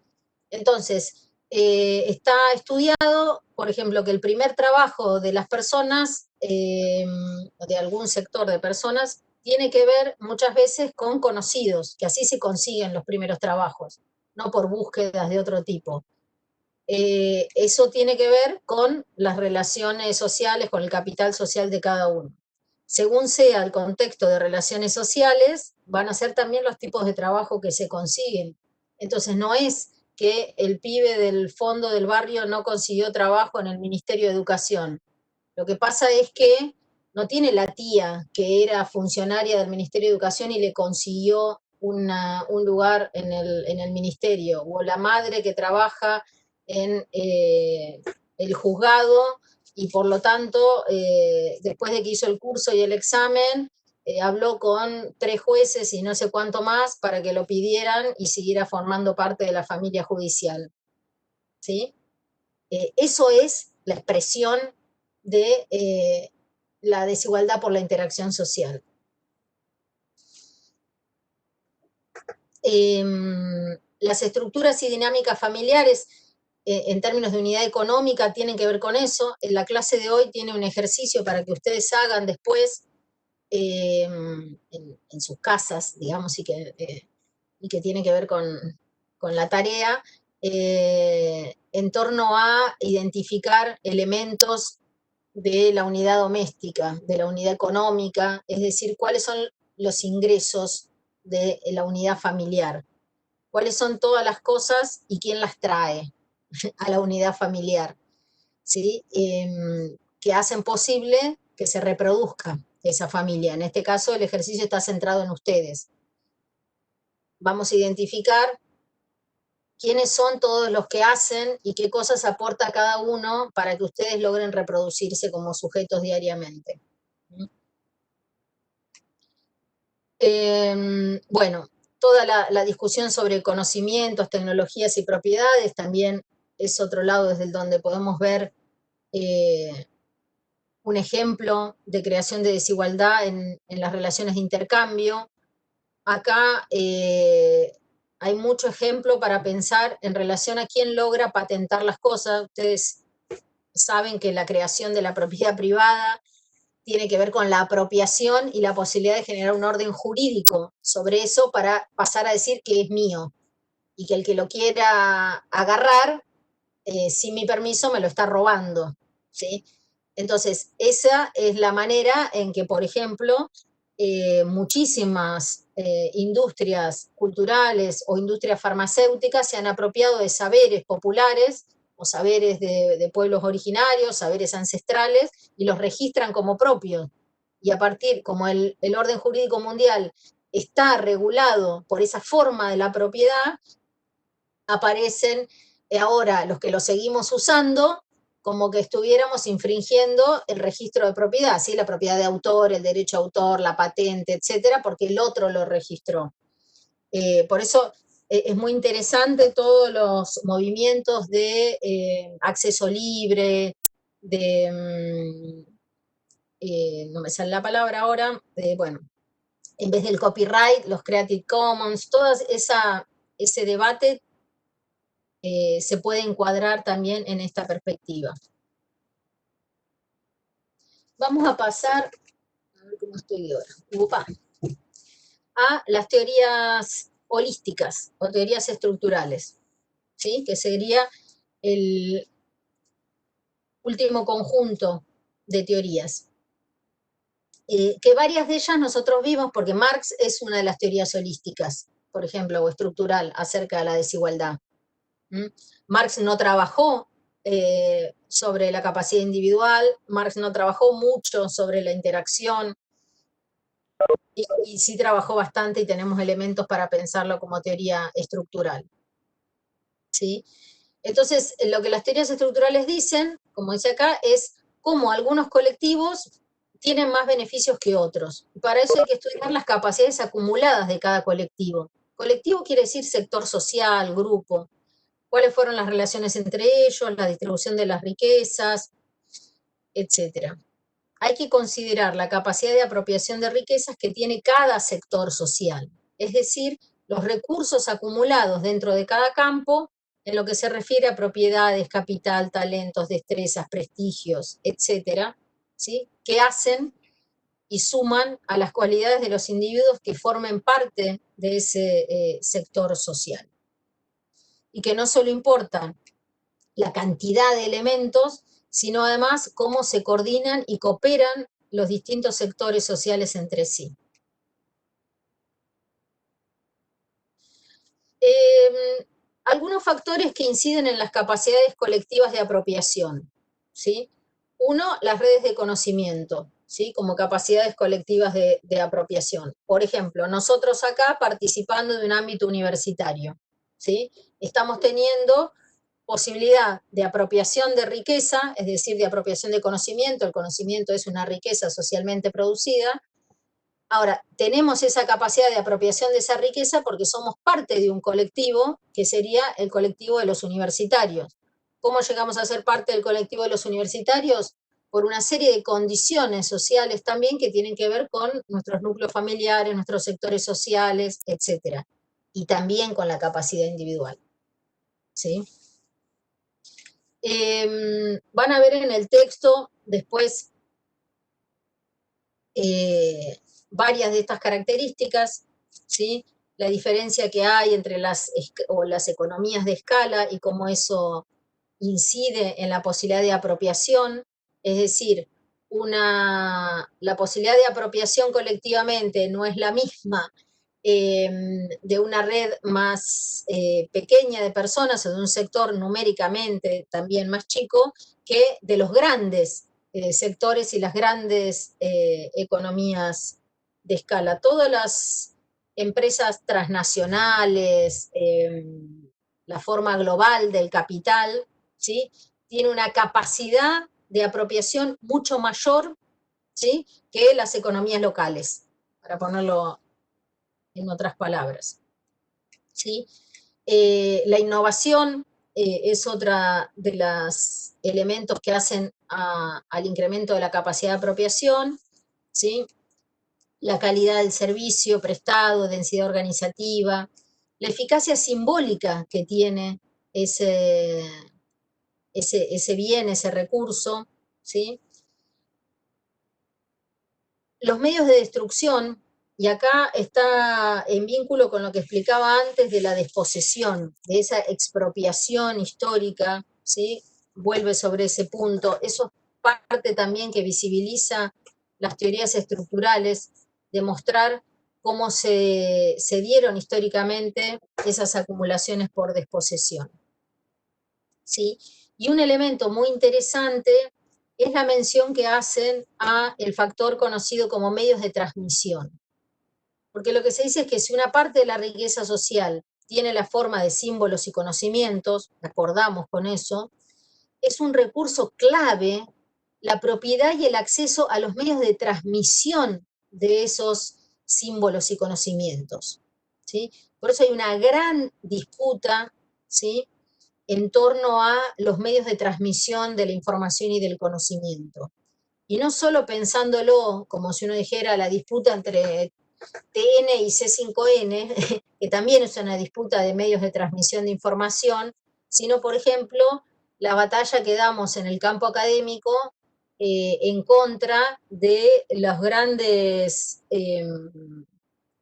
Entonces, está estudiado, por ejemplo, que el primer trabajo de las personas, de algún sector de personas, tiene que ver muchas veces con conocidos, que así se consiguen los primeros trabajos, no por búsquedas de otro tipo. Eso tiene que ver con las relaciones sociales, con el capital social de cada uno. Según sea el contexto de relaciones sociales, van a ser también los tipos de trabajo que se consiguen. Entonces no es que el pibe del fondo del barrio no consiguió trabajo en el Ministerio de Educación. Lo que pasa es que no tiene la tía que era funcionaria del Ministerio de Educación y le consiguió un lugar en el ministerio, o la madre que trabaja en el juzgado y por lo tanto, después de que hizo el curso y el examen, habló con 3 jueces y no sé cuánto más para que lo pidieran y siguiera formando parte de la familia judicial. ¿Sí? Eso es la expresión de la desigualdad por la interacción social. Las estructuras y dinámicas familiares, en términos de unidad económica, tienen que ver con eso. En la clase de hoy tiene un ejercicio para que ustedes hagan después en sus casas, digamos, y que tiene que ver con la tarea, en torno a identificar elementos de la unidad doméstica, de la unidad económica, es decir, cuáles son los ingresos de la unidad familiar, cuáles son todas las cosas y quién las trae a la unidad familiar, ¿sí? Que hacen posible que se reproduzca esa familia. En este caso, el ejercicio está centrado en ustedes. Vamos a identificar quiénes son todos los que hacen y qué cosas aporta cada uno para que ustedes logren reproducirse como sujetos diariamente. Bueno, toda la discusión sobre conocimientos, tecnologías y propiedades también es otro lado desde el donde podemos ver un ejemplo de creación de desigualdad en las relaciones de intercambio. Acá hay mucho ejemplo para pensar en relación a quién logra patentar las cosas. Ustedes saben que la creación de la propiedad privada tiene que ver con la apropiación y la posibilidad de generar un orden jurídico sobre eso para pasar a decir que es mío y que el que lo quiera agarrar sin mi permiso me lo está robando, ¿sí? Entonces, esa es la manera en que, por ejemplo, muchísimas industrias culturales o industrias farmacéuticas se han apropiado de saberes populares o saberes de pueblos originarios, saberes ancestrales, y los registran como propios. Y a partir, como el orden jurídico mundial está regulado por esa forma de la propiedad, aparecen ahora los que lo seguimos usando como que estuviéramos infringiendo el registro de propiedad, ¿sí? La propiedad de autor, el derecho a autor, la patente, etcétera, porque el otro lo registró. Por eso es muy interesante todos los movimientos de acceso libre, de, no me sale la palabra ahora, bueno, en vez del copyright, los Creative Commons, todo ese debate se puede encuadrar también en esta perspectiva. Vamos a pasar, a ver cómo estoy ahora, a las teorías holísticas o teorías estructurales, ¿sí? Que sería el último conjunto de teorías. Que varias de ellas nosotros vimos, porque Marx es una de las teorías holísticas, por ejemplo, o estructural, acerca de la desigualdad. Marx no trabajó sobre la capacidad individual, Marx no trabajó mucho sobre la interacción, y sí trabajó bastante y tenemos elementos para pensarlo como teoría estructural. ¿Sí? Entonces, lo que las teorías estructurales dicen, como dice acá, es cómo algunos colectivos tienen más beneficios que otros. Para eso hay que estudiar las capacidades acumuladas de cada colectivo. Colectivo quiere decir sector social, grupo, cuáles fueron las relaciones entre ellos, la distribución de las riquezas, etcétera. Hay que considerar la capacidad de apropiación de riquezas que tiene cada sector social, es decir, los recursos acumulados dentro de cada campo en lo que se refiere a propiedades, capital, talentos, destrezas, prestigios, etcétera, ¿sí? Que hacen y suman a las cualidades de los individuos que formen parte de ese sector social. Y que no solo importan la cantidad de elementos, sino además cómo se coordinan y cooperan los distintos sectores sociales entre sí. Algunos factores que inciden en las capacidades colectivas de apropiación, ¿sí? Uno, las redes de conocimiento, ¿sí? Como capacidades colectivas de apropiación. Por ejemplo, nosotros acá participando de un ámbito universitario, ¿sí? Estamos teniendo posibilidad de apropiación de riqueza, es decir, de apropiación de conocimiento. El conocimiento es una riqueza socialmente producida. Ahora, tenemos esa capacidad de apropiación de esa riqueza porque somos parte de un colectivo que sería el colectivo de los universitarios. ¿Cómo llegamos a ser parte del colectivo de los universitarios? Por una serie de condiciones sociales también que tienen que ver con nuestros núcleos familiares, nuestros sectores sociales, etcétera. Y también con la capacidad individual. ¿Sí? Van a ver en el texto después varias de estas características, ¿sí? La diferencia que hay entre las economías de escala y cómo eso incide en la posibilidad de apropiación, es decir, la posibilidad de apropiación colectivamente no es la misma de una red más pequeña de personas o de un sector numéricamente también más chico que de los grandes sectores y las grandes economías de escala. Todas las empresas transnacionales, la forma global del capital, ¿sí? Tiene una capacidad de apropiación mucho mayor, ¿sí? Que las economías locales, para ponerlo en otras palabras. ¿Sí? La innovación es otra de los elementos que hacen al incremento de la capacidad de apropiación, ¿sí? La calidad del servicio prestado, densidad organizativa, la eficacia simbólica que tiene ese bien, ese recurso, ¿sí? Los medios de destrucción, y acá está en vínculo con lo que explicaba antes de la desposesión, de esa expropiación histórica, ¿sí? Vuelve sobre ese punto. Eso es parte también que visibiliza las teorías estructurales, demostrar cómo se dieron históricamente esas acumulaciones por desposesión. ¿Sí? Y un elemento muy interesante es la mención que hacen a el factor conocido como medios de transmisión. Porque lo que se dice es que si una parte de la riqueza social tiene la forma de símbolos y conocimientos, acordamos con eso, es un recurso clave la propiedad y el acceso a los medios de transmisión de esos símbolos y conocimientos. ¿Sí? Por eso hay una gran disputa, ¿sí? En torno a los medios de transmisión de la información y del conocimiento. Y no solo pensándolo como si uno dijera la disputa entre TN y C5N, que también es una disputa de medios de transmisión de información, sino, por ejemplo, la batalla que damos en el campo académico en contra de los grandes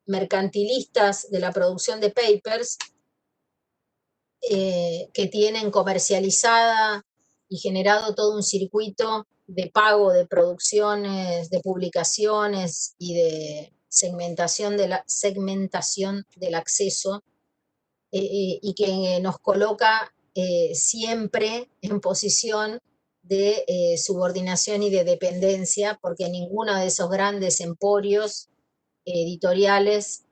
mercantilistas de la producción de papers que tienen comercializada y generado todo un circuito de pago de producciones, de publicaciones y de segmentación, segmentación del acceso y que nos coloca siempre en posición de subordinación y de dependencia, porque ninguno de esos grandes emporios editoriales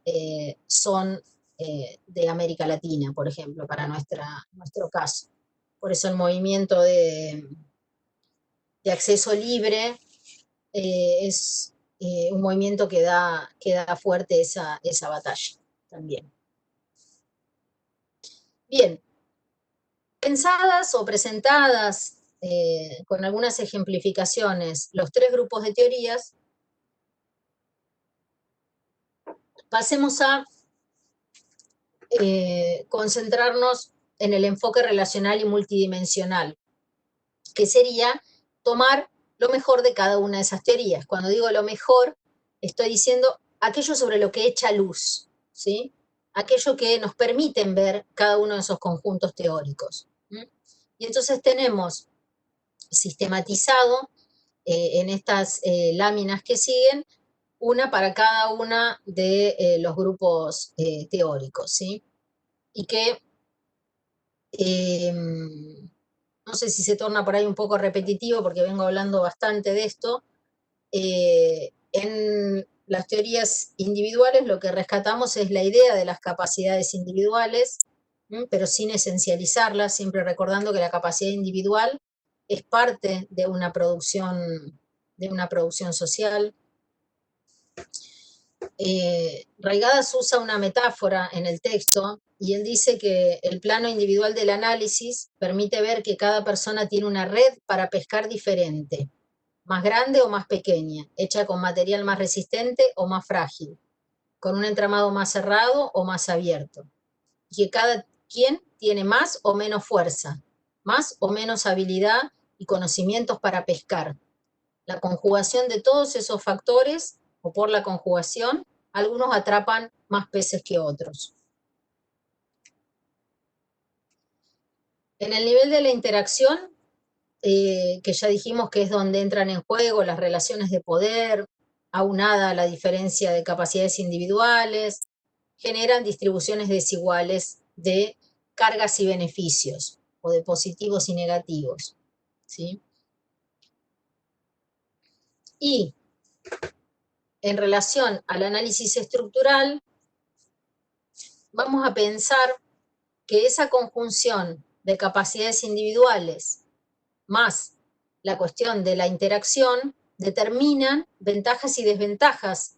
son de América Latina, por ejemplo, para nuestro caso. Por eso el movimiento de acceso libre es un movimiento que da fuerte esa batalla también. Bien, pensadas o presentadas con algunas ejemplificaciones los tres grupos de teorías, pasemos a concentrarnos en el enfoque relacional y multidimensional, que sería tomar lo mejor de cada una de esas teorías. Cuando digo lo mejor, estoy diciendo aquello sobre lo que echa luz, ¿sí? Aquello que nos permiten ver cada uno de esos conjuntos teóricos. Y entonces tenemos sistematizado en estas láminas que siguen, una para cada una de los grupos teóricos, ¿sí? Y que no sé si se torna por ahí un poco repetitivo porque vengo hablando bastante de esto. En las teorías individuales lo que rescatamos es la idea de las capacidades individuales, pero sin esencializarlas, siempre recordando que la capacidad individual es parte de una producción social. Raigadas usa una metáfora en el texto y él dice que el plano individual del análisis permite ver que cada persona tiene una red para pescar diferente, más grande o más pequeña, hecha con material más resistente o más frágil, con un entramado más cerrado o más abierto, y que cada quien tiene más o menos fuerza, más o menos habilidad y conocimientos para pescar. La conjugación de todos esos factores, o por la conjugación, algunos atrapan más peces que otros. En el nivel de la interacción, que ya dijimos que es donde entran en juego las relaciones de poder, aunada a la diferencia de capacidades individuales, generan distribuciones desiguales de cargas y beneficios, o de positivos y negativos, ¿sí? Y en relación al análisis estructural, vamos a pensar que esa conjunción de capacidades individuales más la cuestión de la interacción determinan ventajas y desventajas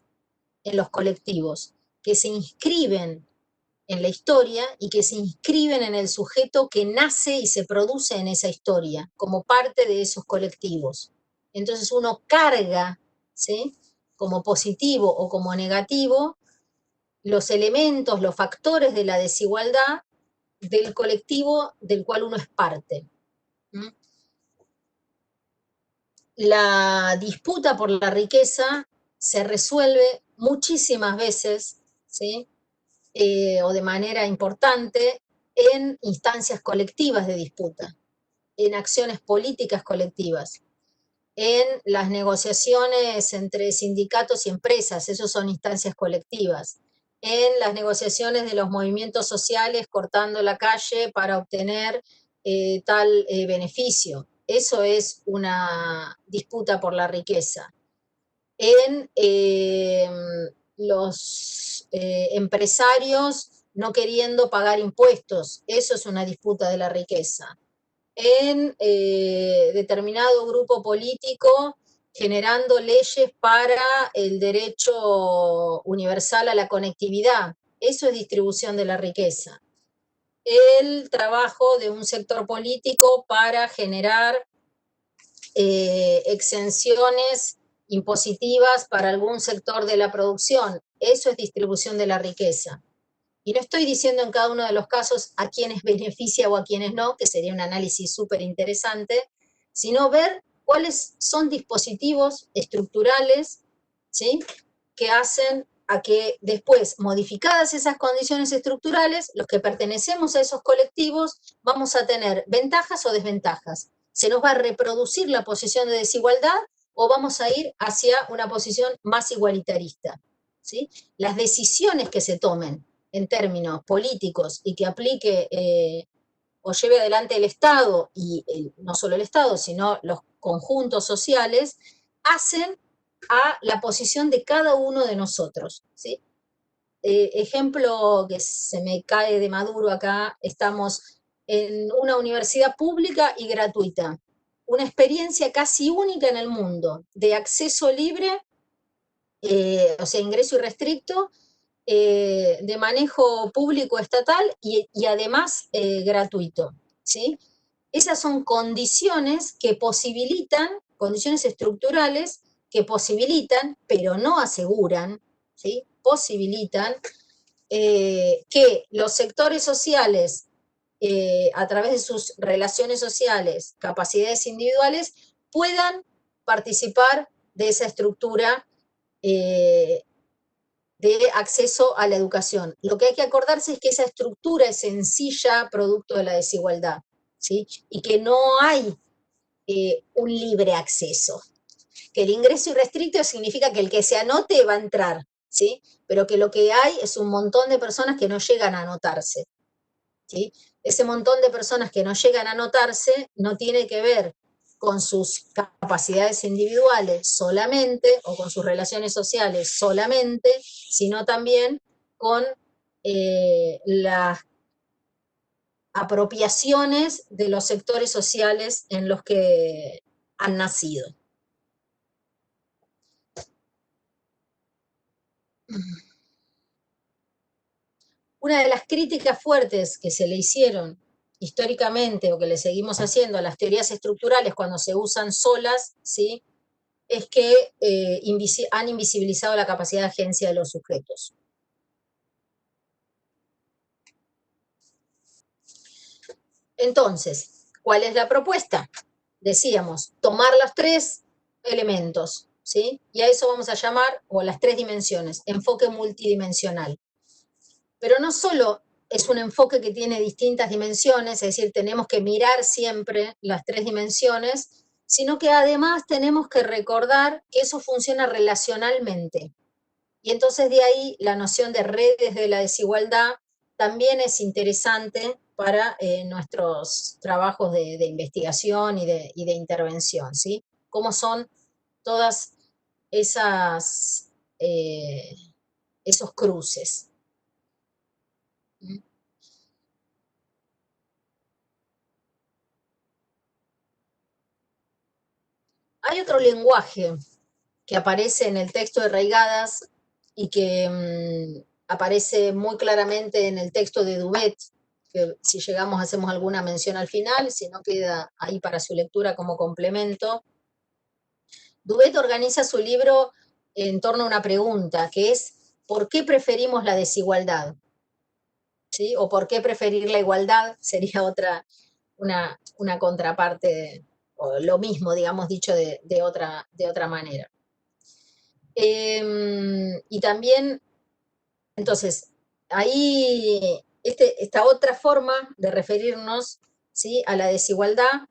en los colectivos, que se inscriben en la historia y que se inscriben en el sujeto que nace y se produce en esa historia, como parte de esos colectivos. Entonces uno carga, ¿sí?, como positivo o como negativo, los elementos, los factores de la desigualdad del colectivo del cual uno es parte. La disputa por la riqueza se resuelve muchísimas veces, ¿sí?, o de manera importante, en instancias colectivas de disputa, en acciones políticas colectivas, en las negociaciones entre sindicatos y empresas, esos son instancias colectivas, en las negociaciones de los movimientos sociales cortando la calle para obtener tal beneficio. Eso es una disputa por la riqueza. En los empresarios no queriendo pagar impuestos, eso es una disputa de la riqueza. En determinado grupo político generando leyes para el derecho universal a la conectividad, eso es distribución de la riqueza. El trabajo de un sector político para generar exenciones impositivas para algún sector de la producción, eso es distribución de la riqueza. Y no estoy diciendo en cada uno de los casos a quienes beneficia o a quienes no, que sería un análisis súper interesante, sino ver cuáles son dispositivos estructurales, ¿sí?, que hacen a que después, modificadas esas condiciones estructurales, los que pertenecemos a esos colectivos vamos a tener ventajas o desventajas. ¿Se nos va a reproducir la posición de desigualdad o vamos a ir hacia una posición más igualitarista? ¿Sí? Las decisiones que se tomen en términos políticos y que aplique o lleve adelante el Estado, y no solo el Estado, sino los conjuntos sociales, hacen a la posición de cada uno de nosotros, ¿sí? Ejemplo que se me cae de maduro acá, estamos en una universidad pública y gratuita, una experiencia casi única en el mundo, de acceso libre, o sea, ingreso irrestricto, de manejo público estatal y además gratuito, ¿sí? Esas son condiciones que posibilitan, condiciones estructurales que posibilitan, pero no aseguran, ¿sí? Posibilitan que los sectores sociales, a través de sus relaciones sociales, capacidades individuales, puedan participar de esa estructura eh, de acceso a la educación. Lo que hay que acordarse es que esa estructura es sencilla, producto de la desigualdad, ¿sí? Y que no hay un libre acceso. Que el ingreso irrestricto significa que el que se anote va a entrar, ¿sí? Pero que lo que hay es un montón de personas que no llegan a anotarse, ¿sí? Ese montón de personas que no llegan a anotarse no tiene que ver con sus capacidades individuales solamente o con sus relaciones sociales solamente, sino también con las apropiaciones de los sectores sociales en los que han nacido. Una de las críticas fuertes que se le hicieron históricamente o que le seguimos haciendo a las teorías estructurales cuando se usan solas, ¿sí? Es que han invisibilizado la capacidad de agencia de los sujetos. Entonces, ¿cuál es la propuesta? Decíamos, tomar los tres elementos, ¿sí? Y a eso vamos a llamar, o las tres dimensiones, enfoque multidimensional. Pero no solo es un enfoque que tiene distintas dimensiones, es decir, tenemos que mirar siempre las tres dimensiones, sino que además tenemos que recordar que eso funciona relacionalmente. Y entonces de ahí la noción de redes de la desigualdad también es interesante para nuestros trabajos de investigación y de intervención, ¿sí? Cómo son todas esas, esos cruces. Hay otro lenguaje que aparece en el texto de Reigadas y que aparece muy claramente en el texto de Dubet, que si llegamos hacemos alguna mención al final, si no queda ahí para su lectura como complemento. Dubet organiza su libro en torno a una pregunta, que es ¿por qué preferimos la desigualdad? ¿Sí? O ¿por qué preferir la igualdad? Sería una contraparte, o lo mismo, digamos, dicho de otra manera. Y también, entonces, ahí esta otra forma de referirnos, ¿sí?, a la desigualdad,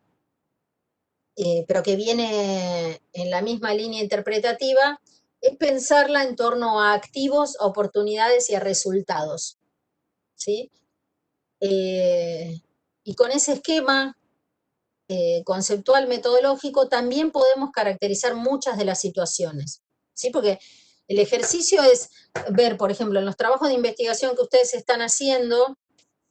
pero que viene en la misma línea interpretativa, es pensarla en torno a activos, a oportunidades y a resultados, ¿sí? Y con ese esquema conceptual metodológico también podemos caracterizar muchas de las situaciones, ¿sí? Porque el ejercicio es ver, por ejemplo, en los trabajos de investigación que ustedes están haciendo,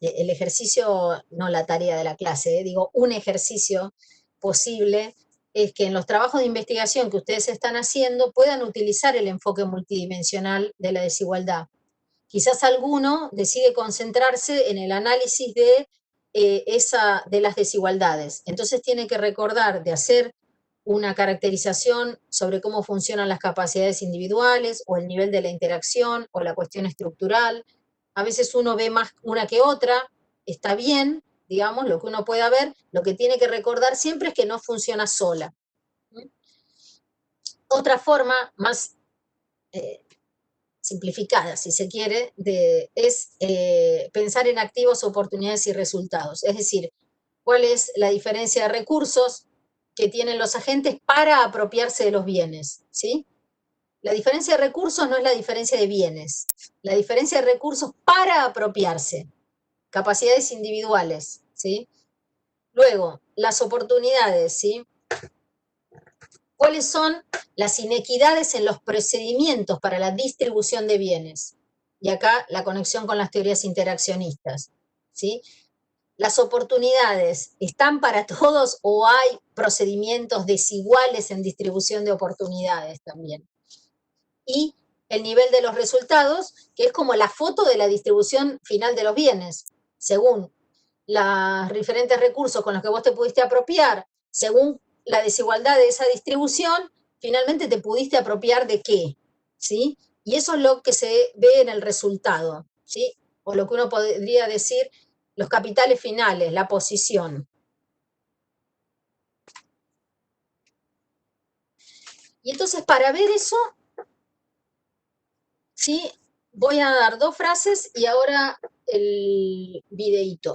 el ejercicio, no la tarea de la clase, digo, un ejercicio posible es que en los trabajos de investigación que ustedes están haciendo puedan utilizar el enfoque multidimensional de la desigualdad. Quizás alguno decide concentrarse en el análisis de las desigualdades. Entonces tiene que recordar de hacer una caracterización sobre cómo funcionan las capacidades individuales o el nivel de la interacción o la cuestión estructural. A veces uno ve más una que otra, está bien, digamos, lo que uno pueda ver, lo que tiene que recordar siempre es que no funciona sola. Otra forma más simplificada, si se quiere, es pensar en activos, oportunidades y resultados. Es decir, cuál es la diferencia de recursos que tienen los agentes para apropiarse de los bienes, ¿sí? La diferencia de recursos no es la diferencia de bienes, la diferencia de recursos para apropiarse, capacidades individuales, ¿sí? Luego, las oportunidades, ¿sí? ¿Cuáles son las inequidades en los procedimientos para la distribución de bienes? Y acá la conexión con las teorías interaccionistas, ¿sí? ¿Las oportunidades están para todos o hay procedimientos desiguales en distribución de oportunidades también? Y el nivel de los resultados, que es como la foto de la distribución final de los bienes, según los diferentes recursos con los que vos te pudiste apropiar, según la desigualdad de esa distribución, finalmente te pudiste apropiar de qué, ¿sí? Y eso es lo que se ve en el resultado, ¿sí? O lo que uno podría decir, los capitales finales, la posición. Y entonces, para ver eso, ¿sí? Voy a dar 2 frases y ahora el videíto,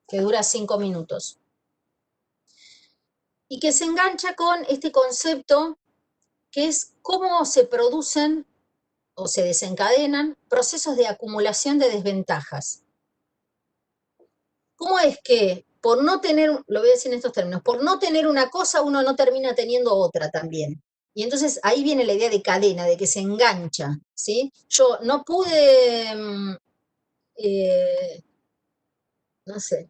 que dura 5 minutos. Y que se engancha con este concepto que es cómo se producen o se desencadenan procesos de acumulación de desventajas. ¿Cómo es que por no tener, lo voy a decir en estos términos, por no tener una cosa uno no termina teniendo otra también? Y entonces ahí viene la idea de cadena, de que se engancha, ¿sí? Yo no pude, no sé,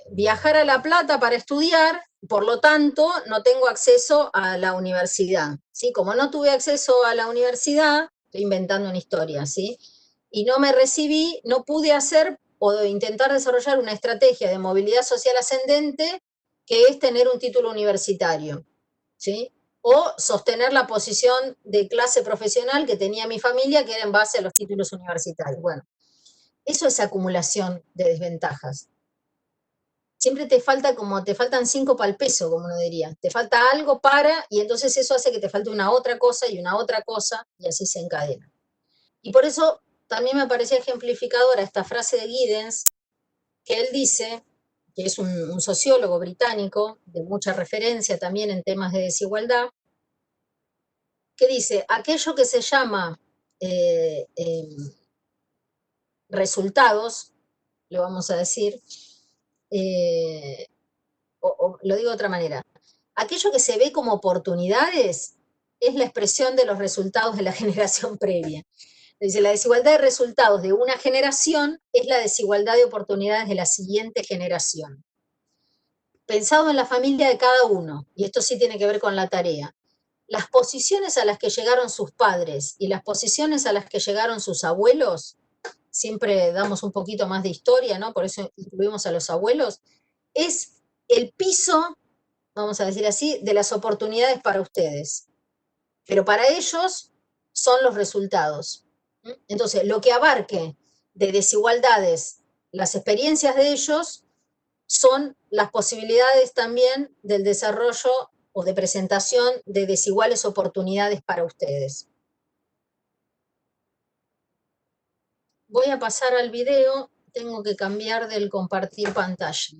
viajar a La Plata para estudiar, por lo tanto, no tengo acceso a la universidad, ¿sí? Como no tuve acceso a la universidad, estoy inventando una historia, ¿sí? Y no me recibí, no pude hacer o intentar desarrollar una estrategia de movilidad social ascendente que es tener un título universitario, ¿sí? O sostener la posición de clase profesional que tenía mi familia, que era en base a los títulos universitarios. Bueno, eso es acumulación de desventajas. Siempre te falta como, te faltan 5 para el peso, como uno diría. Te falta algo para, y entonces eso hace que te falte una otra cosa y una otra cosa, y así se encadena. Y por eso también me parecía ejemplificadora esta frase de Giddens, que él dice, que es un sociólogo británico, de mucha referencia también en temas de desigualdad, que dice, aquello que se llama resultados, lo vamos a decir, o lo digo de otra manera, aquello que se ve como oportunidades es la expresión de los resultados de la generación previa. Dice, la desigualdad de resultados de una generación es la desigualdad de oportunidades de la siguiente generación. Pensado en la familia de cada uno, y esto sí tiene que ver con la tarea, las posiciones a las que llegaron sus padres y las posiciones a las que llegaron sus abuelos, siempre damos un poquito más de historia, ¿no? Por eso incluimos a los abuelos, es el piso, vamos a decir así, de las oportunidades para ustedes. Pero para ellos son los resultados. Entonces, lo que abarque de desigualdades las experiencias de ellos son las posibilidades también del desarrollo o de presentación de desiguales oportunidades para ustedes. Voy a pasar al video, tengo que cambiar del compartir pantalla.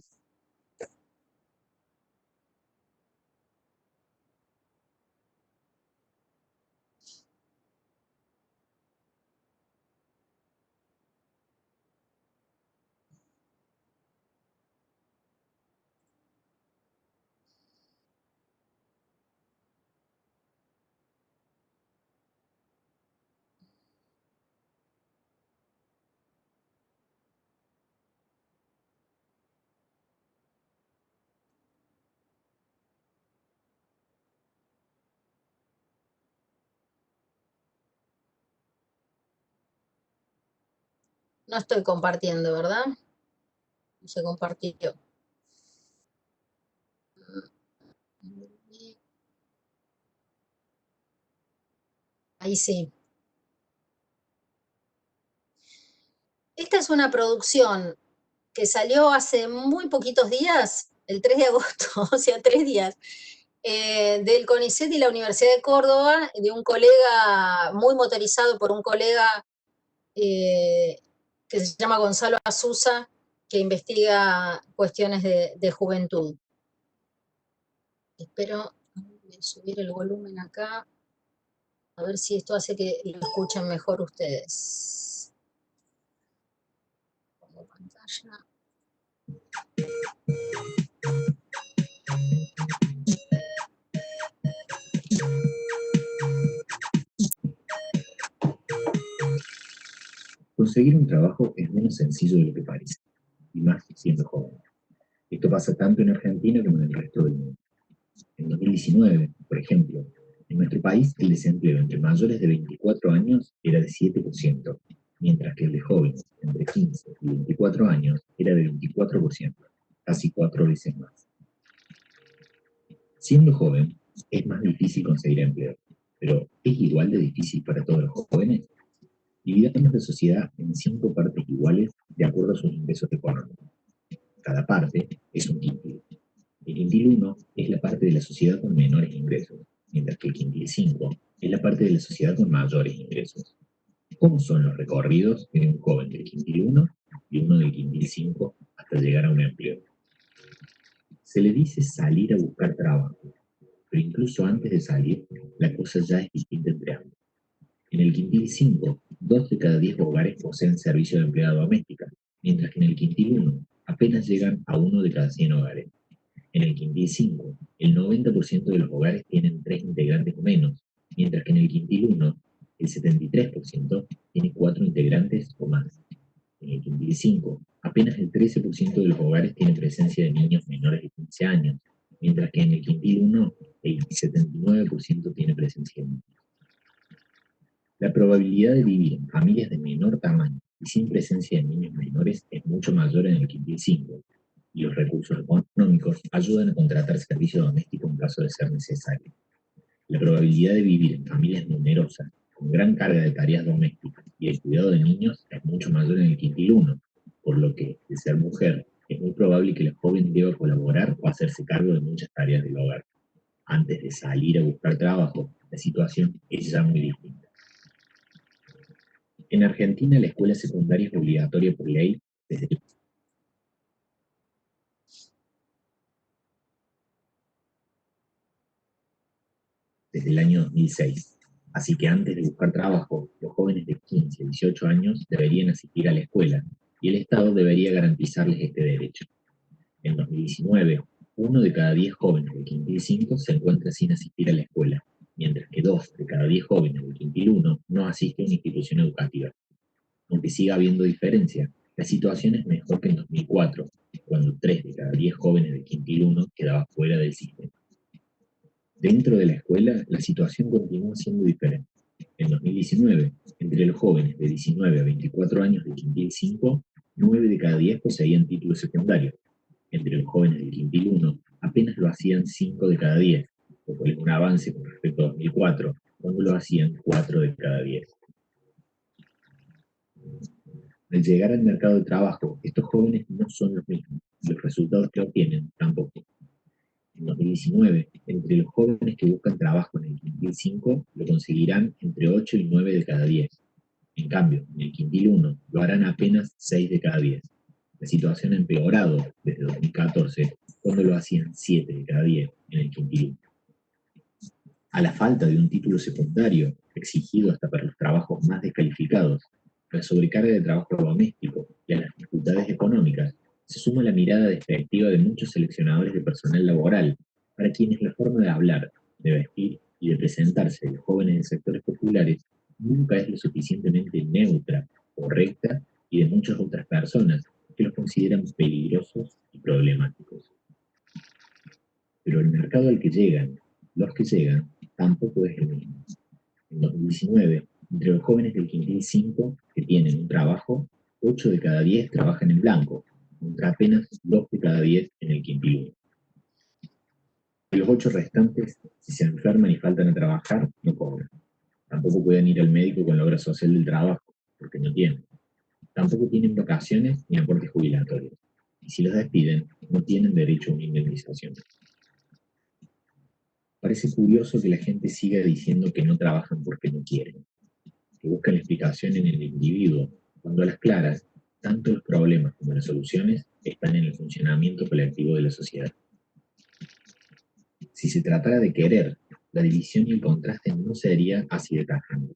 No estoy compartiendo, ¿verdad? No se compartió. Ahí sí. Esta es una producción que salió hace muy poquitos días, el 3 de agosto, o sea, 3 días, del CONICET y la Universidad de Córdoba, de un colega muy motorizado por un colega que se llama Gonzalo Azusa, que investiga cuestiones de juventud. Espero subir el volumen acá, a ver si esto hace que lo escuchen mejor ustedes. Pongo pantalla. Conseguir un trabajo es menos sencillo de lo que parece, y más siendo joven. Esto pasa tanto en Argentina como en el resto del mundo. En 2019, por ejemplo, en nuestro país el desempleo entre mayores de 24 años era de 7%, mientras que el de jóvenes entre 15 y 24 años era de 24%, casi 4 veces más. Siendo joven, es más difícil conseguir empleo, pero ¿es igual de difícil para todos los jóvenes? Dividamos la sociedad en 5 partes iguales de acuerdo a sus ingresos económicos. Cada parte es un quintil. El quintil 1 es la parte de la sociedad con menores ingresos, mientras que el quintil 5 es la parte de la sociedad con mayores ingresos. ¿Cómo son los recorridos de un joven del quintil 1 y uno del quintil 5 hasta llegar a un empleo? Se le dice salir a buscar trabajo, pero incluso antes de salir, la cosa ya es distinta entre ambos. En el quintil 5, 2 de cada 10 hogares poseen servicio de empleada doméstica, mientras que en el quintil 1 apenas llegan a 1 de cada 100 hogares. En el quintil 5, el 90% de los hogares tienen 3 integrantes o menos, mientras que en el quintil 1, el 73% tiene 4 integrantes o más. En el quintil 5, apenas el 13% de los hogares tiene presencia de niños menores de 15 años, mientras que en el quintil 1, el 79% tiene presencia de niños. La probabilidad de vivir en familias de menor tamaño y sin presencia de niños menores es mucho mayor en el quintil 5, y los recursos económicos ayudan a contratar servicio doméstico en caso de ser necesario. La probabilidad de vivir en familias numerosas, con gran carga de tareas domésticas y el cuidado de niños es mucho mayor en el quintil 1, por lo que, de ser mujer, es muy probable que la joven deba colaborar o hacerse cargo de muchas tareas del hogar. Antes de salir a buscar trabajo, la situación es ya muy distinta. En Argentina, la escuela secundaria es obligatoria por ley desde el año 2006. Así que antes de buscar trabajo, los jóvenes de 15 a 18 años deberían asistir a la escuela y el Estado debería garantizarles este derecho. En 2019, 1 de cada 10 jóvenes del quintil 5 se encuentra sin asistir a la escuela, mientras que 2 de cada 10 jóvenes del quintil 1 no asisten a una institución educativa. Aunque siga habiendo diferencia, la situación es mejor que en 2004, cuando 3 de cada 10 jóvenes del quintil 1 quedaban fuera del sistema. Dentro de la escuela, la situación continúa siendo diferente. En 2019, entre los jóvenes de 19 a 24 años del quintil 5, 9 de cada 10 poseían título secundario. Entre los jóvenes del quintil 1, apenas lo hacían 5 de cada 10, lo cual es un avance con respecto a 2004, cuando lo hacían 4 de cada 10. Al llegar al mercado de trabajo, estos jóvenes no son los mismos, y los resultados que obtienen tampoco. En 2019, entre los jóvenes que buscan trabajo en el quintil 5, lo conseguirán entre 8 y 9 de cada 10. En cambio, en el quintil 1 lo harán apenas 6 de cada 10. La situación ha empeorado desde 2014, cuando lo hacían 7 de cada 10 en el quintil 1. A la falta de un título secundario, exigido hasta para los trabajos más descalificados, a la sobrecarga de trabajo doméstico y a las dificultades económicas, se suma la mirada despectiva de muchos seleccionadores de personal laboral, para quienes la forma de hablar, de vestir y de presentarse de los jóvenes en sectores populares nunca es lo suficientemente neutra, correcta y de muchas otras personas que los consideran peligrosos y problemáticos. Pero el mercado al que llegan, los que llegan, tampoco es el mismo. En 2019, entre los jóvenes del quintil 5 que tienen un trabajo, 8 de cada 10 trabajan en blanco, contra apenas 2 de cada 10 en el quintil 1. De los 8 restantes, si se enferman y faltan a trabajar, no cobran. Tampoco pueden ir al médico con la obra social del trabajo, porque no tienen. Tampoco tienen vacaciones ni aportes jubilatorios. Y si los despiden, no tienen derecho a una indemnización. Parece curioso que la gente siga diciendo que no trabajan porque no quieren, que buscan la explicación en el individuo, cuando a las claras, tanto los problemas como las soluciones están en el funcionamiento colectivo de la sociedad. Si se tratara de querer, la división y el contraste no sería así de tajante.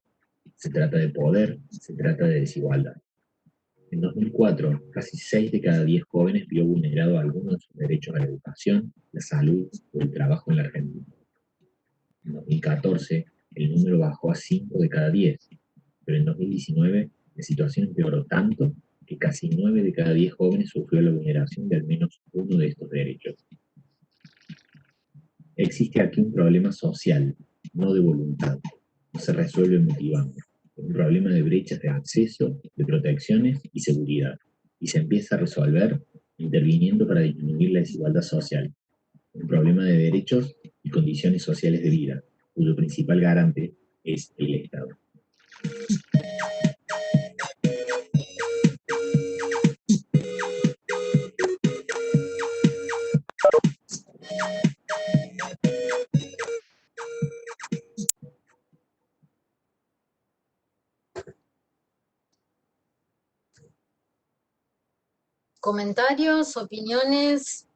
Se trata de poder, se trata de desigualdad. En 2004, casi 6 de cada 10 jóvenes vio vulnerado alguno de sus derechos a la educación, la salud o el trabajo en la Argentina. En 2014, el número bajó a 5 de cada 10, pero en 2019 La situación empeoró tanto que casi 9 de cada 10 jóvenes sufrió la vulneración de al menos uno de estos derechos. Existe aquí un problema social, no de voluntad. No se resuelve motivando. Es un problema de brechas de acceso, de protecciones y seguridad. Y se empieza a resolver interviniendo para disminuir la desigualdad social. Un problema de derechos y condiciones sociales de vida, cuyo principal garante es el Estado. ¿Comentarios, opiniones?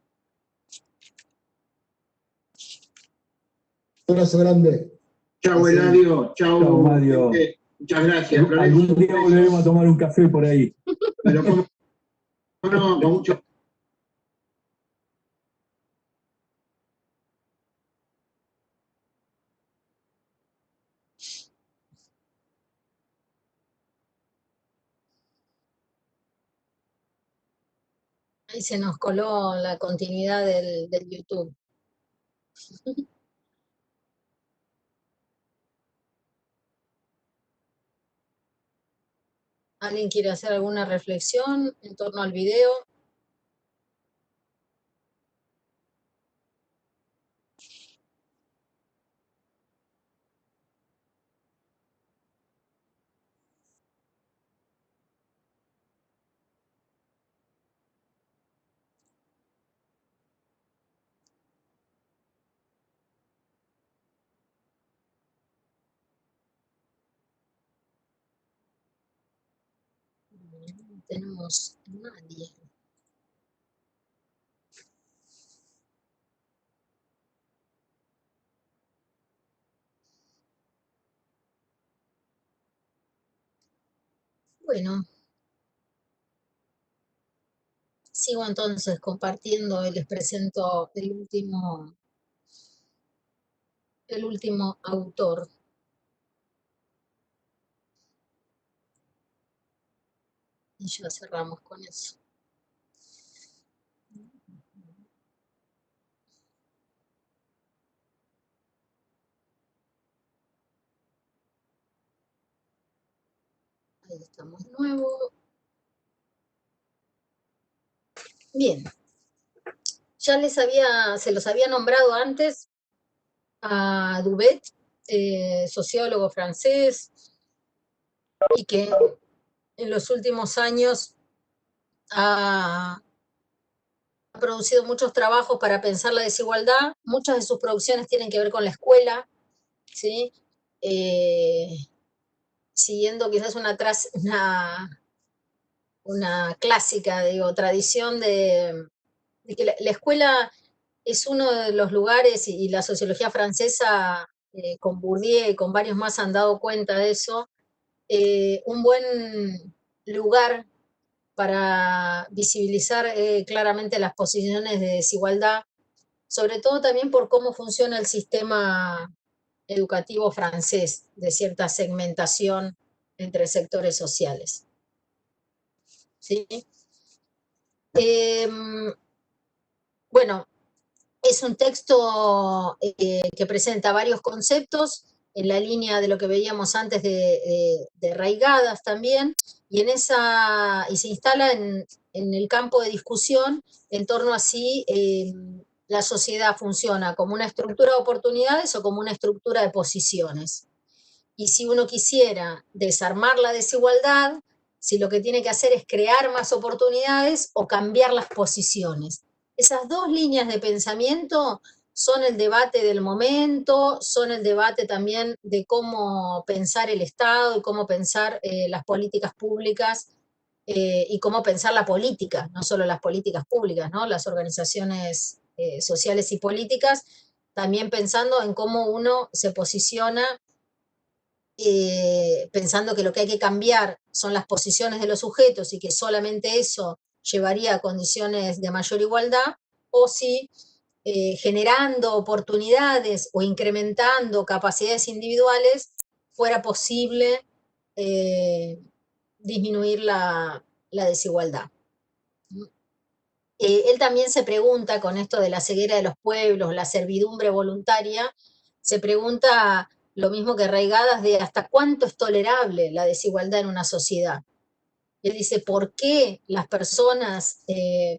Un abrazo grande. Chao, Eladio. Chao, Mario. Muchas gracias. Algún día volveremos a tomar un café por ahí. Pero como no, con mucho. Ahí se nos coló la continuidad del YouTube. ¿Alguien quiere hacer alguna reflexión en torno al video? No tenemos a nadie. Bueno, sigo entonces compartiendo y les presento el último autor. Y ya cerramos con eso. Ahí estamos de nuevo. Bien. Ya se los había nombrado antes a Dubet, sociólogo francés, y que en los últimos años ha producido muchos trabajos para pensar la desigualdad. Muchas de sus producciones tienen que ver con la escuela, ¿sí? Siguiendo quizás una clásica, digo, tradición de que la escuela es uno de los lugares, y la sociología francesa, con Bourdieu y con varios más han dado cuenta de eso, un buen lugar para visibilizar claramente las posiciones de desigualdad, sobre todo también por cómo funciona el sistema educativo francés, de cierta segmentación entre sectores sociales. ¿Sí? Bueno, es un texto que presenta varios conceptos en la línea de lo que veíamos antes de Reigadas también, y se instala en el campo de discusión en torno a si la sociedad funciona como una estructura de oportunidades o como una estructura de posiciones. Y si uno quisiera desarmar la desigualdad, si lo que tiene que hacer es crear más oportunidades o cambiar las posiciones. Esas dos líneas de pensamiento son el debate del momento, son el debate también de cómo pensar el Estado y cómo pensar las políticas públicas y cómo pensar la política, no solo las políticas públicas, ¿no? Las organizaciones sociales y políticas, también pensando en cómo uno se posiciona, pensando que lo que hay que cambiar son las posiciones de los sujetos y que solamente eso llevaría a condiciones de mayor igualdad, o si generando oportunidades o incrementando capacidades individuales fuera posible disminuir la desigualdad. Él también se pregunta, con esto de la ceguera de los pueblos, la servidumbre voluntaria, se pregunta lo mismo que Reigadas, de hasta cuánto es tolerable la desigualdad en una sociedad. Él dice, ¿por qué las personas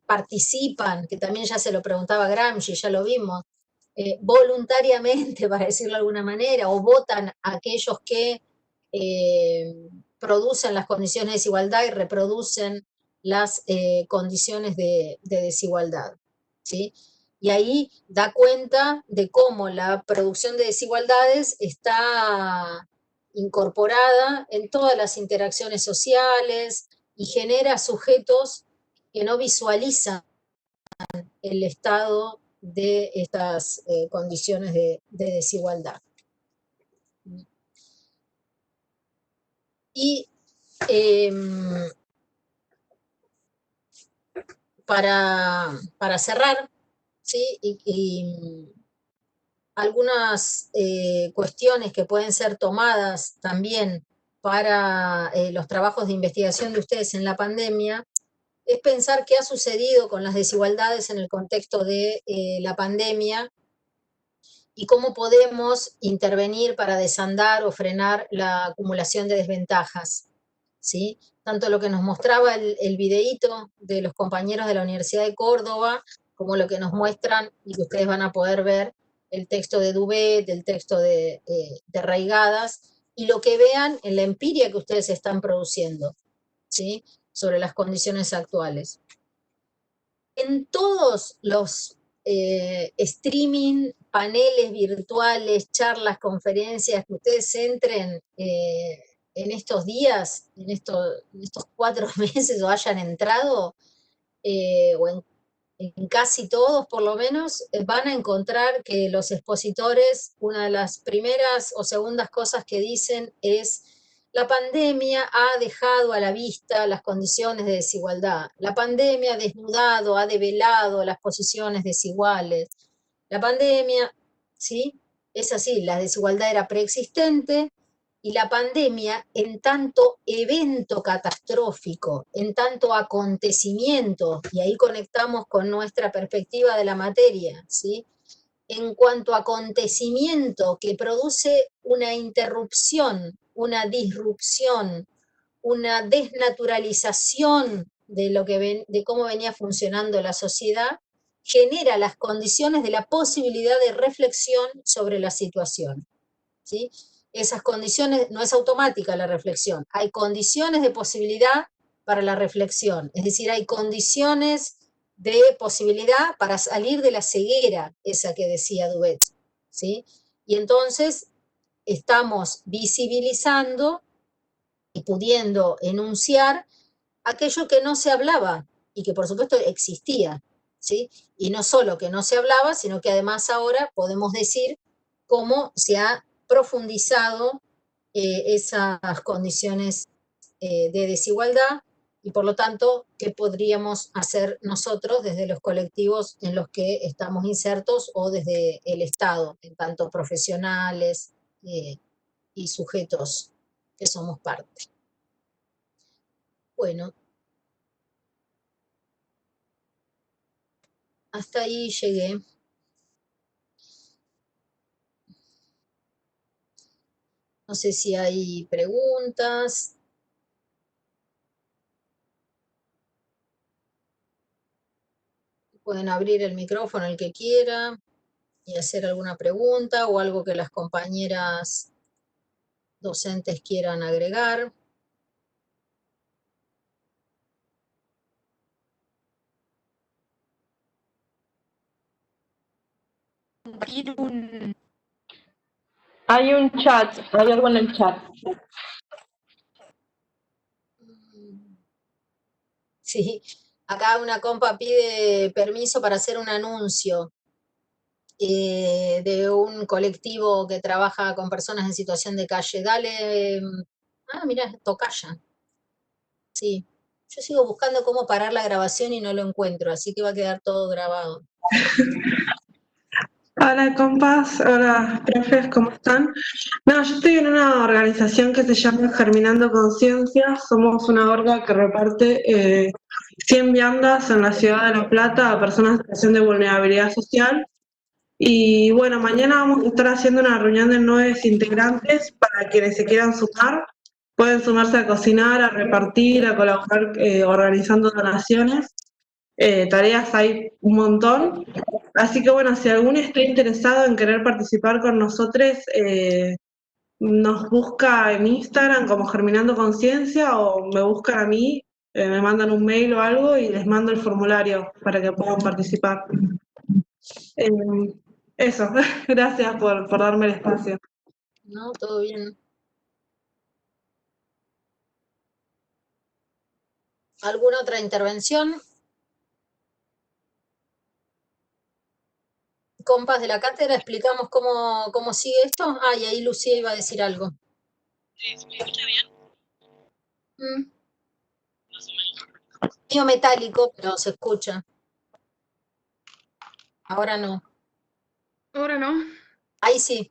participan, que también ya se lo preguntaba Gramsci, ya lo vimos, voluntariamente, para decirlo de alguna manera, o votan a aquellos que producen las condiciones de desigualdad y reproducen las condiciones de desigualdad, ¿sí? Y ahí da cuenta de cómo la producción de desigualdades está incorporada en todas las interacciones sociales y genera sujetos que no visualizan el estado de estas condiciones de desigualdad. Y para cerrar, ¿sí? Y algunas cuestiones que pueden ser tomadas también para los trabajos de investigación de ustedes en la pandemia, es pensar qué ha sucedido con las desigualdades en el contexto de la pandemia y cómo podemos intervenir para desandar o frenar la acumulación de desventajas, ¿sí? Tanto lo que nos mostraba el videíto de los compañeros de la Universidad de Córdoba, como lo que nos muestran, y que ustedes van a poder ver, el texto de Dubet, el texto de Reigadas, y lo que vean en la empiria que ustedes están produciendo, ¿sí? Sobre las condiciones actuales. En todos los streaming, paneles virtuales, charlas, conferencias que ustedes entren en estos días, en estos 4 meses o hayan entrado, o en casi todos por lo menos, van a encontrar que los expositores, una de las primeras o segundas cosas que dicen es: la pandemia ha dejado a la vista las condiciones de desigualdad. La pandemia ha desnudado, ha develado las posiciones desiguales. La pandemia, ¿sí? Es así, la desigualdad era preexistente y la pandemia, en tanto evento catastrófico, en tanto acontecimiento, y ahí conectamos con nuestra perspectiva de la materia, ¿sí? En cuanto a acontecimiento que produce una interrupción, una disrupción, una desnaturalización de cómo venía funcionando la sociedad, genera las condiciones de la posibilidad de reflexión sobre la situación, ¿sí? Esas condiciones, no es automática la reflexión, hay condiciones de posibilidad para la reflexión, es decir, hay condiciones de posibilidad para salir de la ceguera, esa que decía Dubet, ¿sí? Y entonces estamos visibilizando y pudiendo enunciar aquello que no se hablaba y que por supuesto existía, ¿sí? Y no solo que no se hablaba, sino que además ahora podemos decir cómo se ha profundizado esas condiciones de desigualdad y por lo tanto qué podríamos hacer nosotros desde los colectivos en los que estamos insertos o desde el Estado, en tanto profesionales y sujetos que somos parte. Bueno, hasta ahí llegué. No sé si hay preguntas. Pueden abrir el micrófono el que quiera y hacer alguna pregunta o algo que las compañeras docentes quieran agregar. Hay un chat, hay algo en el chat. Sí, acá una compa pide permiso para hacer un anuncio de un colectivo que trabaja con personas en situación de calle. Dale, mira, Tocaya. Sí, yo sigo buscando cómo parar la grabación y no lo encuentro, así que va a quedar todo grabado. Hola compas, hola profes, ¿cómo están? No, yo estoy en una organización que se llama Germinando Conciencia. Somos una orga que reparte 100 viandas en la ciudad de La Plata a personas en situación de vulnerabilidad social. Y bueno, mañana vamos a estar haciendo una reunión de 9 integrantes para quienes se quieran sumar. Pueden sumarse a cocinar, a repartir, a colaborar organizando donaciones. Tareas hay un montón. Así que bueno, si alguno está interesado en querer participar con nosotros, nos busca en Instagram como Germinando Conciencia o me buscan a mí, me mandan un mail o algo y les mando el formulario para que puedan participar. Eh, Eso, gracias por darme el espacio. No, todo bien. ¿Alguna otra intervención? Compas de la cátedra, explicamos cómo sigue esto. Ah, y ahí Lucía iba a decir algo. ¿Se me escucha bien? Medio metálico, pero se escucha. Ahora no. Ahora no. Ahí sí.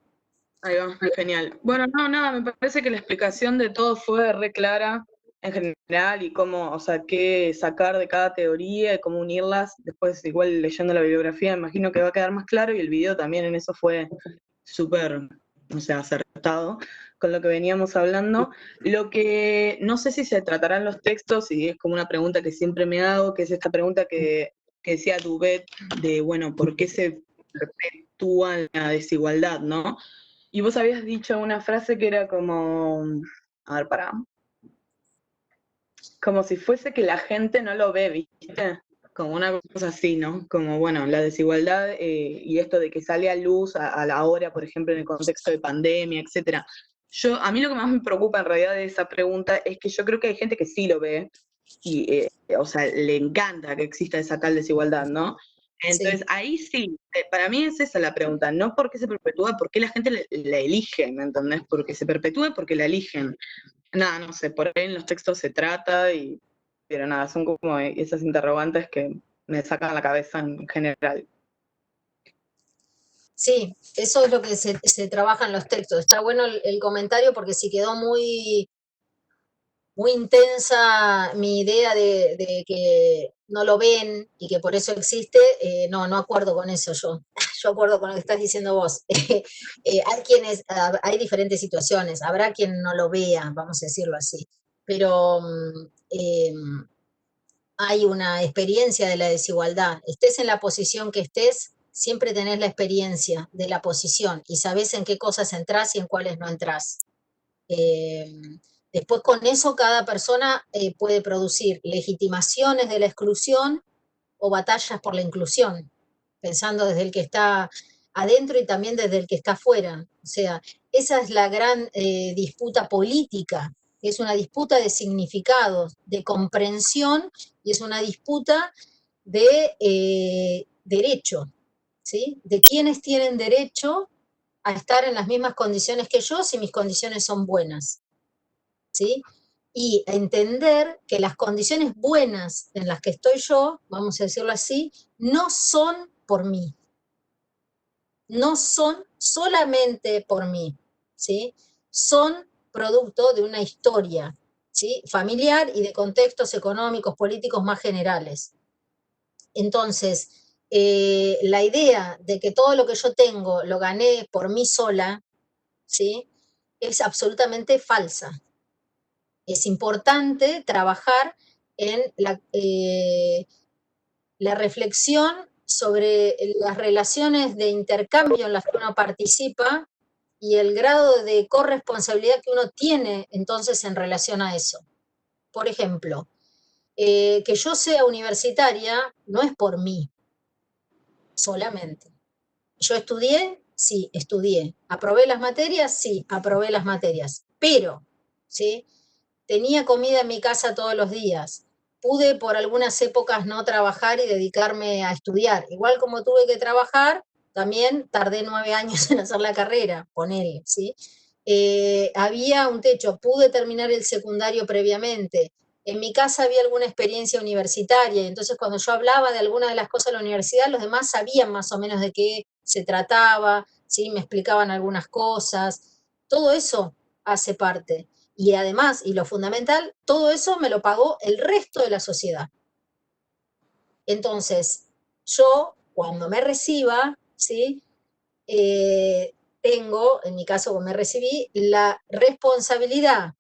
Ahí va, genial. Bueno, no, nada, me parece que la explicación de todo fue re clara en general y cómo, o sea, qué sacar de cada teoría y cómo unirlas. Después, igual leyendo la bibliografía, me imagino que va a quedar más claro y el video también en eso fue súper, o sea, acertado con lo que veníamos hablando. Lo que no sé si se tratarán los textos, y es como una pregunta que siempre me hago, que es esta pregunta que decía Dubet de, bueno, ¿por qué se perpetúa la desigualdad, no? Y vos habías dicho una frase que era como, a ver, pará, como si fuese que la gente no lo ve, ¿viste? Como una cosa así, ¿no? Como, bueno, la desigualdad y esto de que sale a luz a la hora, por ejemplo, en el contexto de pandemia, etcétera. A mí lo que más me preocupa en realidad de esa pregunta es que yo creo que hay gente que sí lo ve y, o sea, le encanta que exista esa tal desigualdad, ¿no? Entonces, Sí. ahí sí, para mí es esa la pregunta, no por qué se perpetúa, por qué la gente la elige, ¿me entendés? Porque se perpetúa porque la eligen. Nada, no sé, por ahí en los textos se trata, pero nada, son como esas interrogantes que me sacan la cabeza en general. Sí, eso es lo que se trabaja en los textos. Está bueno el comentario porque si quedó muy intensa mi idea de que no lo ven y que por eso existe, no acuerdo con eso yo. Yo acuerdo con lo que estás diciendo vos. Hay diferentes situaciones, habrá quien no lo vea, vamos a decirlo así, pero hay una experiencia de la desigualdad. Estés en la posición que estés, siempre tenés la experiencia de la posición y sabés en qué cosas entrás y en cuáles no entrás. Después con eso cada persona puede producir legitimaciones de la exclusión o batallas por la inclusión, pensando desde el que está adentro y también desde el que está afuera. O sea, esa es la gran disputa política, es una disputa de significados, de comprensión y es una disputa de derecho, ¿sí? De quienes tienen derecho a estar en las mismas condiciones que yo si mis condiciones son buenas, ¿sí? Y entender que las condiciones buenas en las que estoy yo, vamos a decirlo así, no son por mí, no son solamente por mí, ¿sí? Son producto de una historia, ¿sí? Familiar y de contextos económicos, políticos más generales. Entonces, la idea de que todo lo que yo tengo lo gané por mí sola, ¿sí? Es absolutamente falsa. Es importante trabajar en la reflexión sobre las relaciones de intercambio en las que uno participa y el grado de corresponsabilidad que uno tiene entonces en relación a eso. Por ejemplo, que yo sea universitaria no es por mí solamente. Yo estudié, sí, estudié. ¿Aprobé las materias? Sí, aprobé las materias. Pero, ¿sí? Tenía comida en mi casa todos los días. Pude por algunas épocas no trabajar y dedicarme a estudiar. Igual como tuve que trabajar, también tardé 9 años en hacer la carrera, ponele, ¿sí? Había un techo, pude terminar el secundario previamente. En mi casa había alguna experiencia universitaria, y entonces cuando yo hablaba de alguna de las cosas de la universidad, los demás sabían más o menos de qué se trataba, ¿sí? Me explicaban algunas cosas, todo eso hace parte. Y además, y lo fundamental, todo eso me lo pagó el resto de la sociedad. Entonces, yo, cuando me reciba, ¿sí? Tengo, en mi caso, como me recibí, la responsabilidad,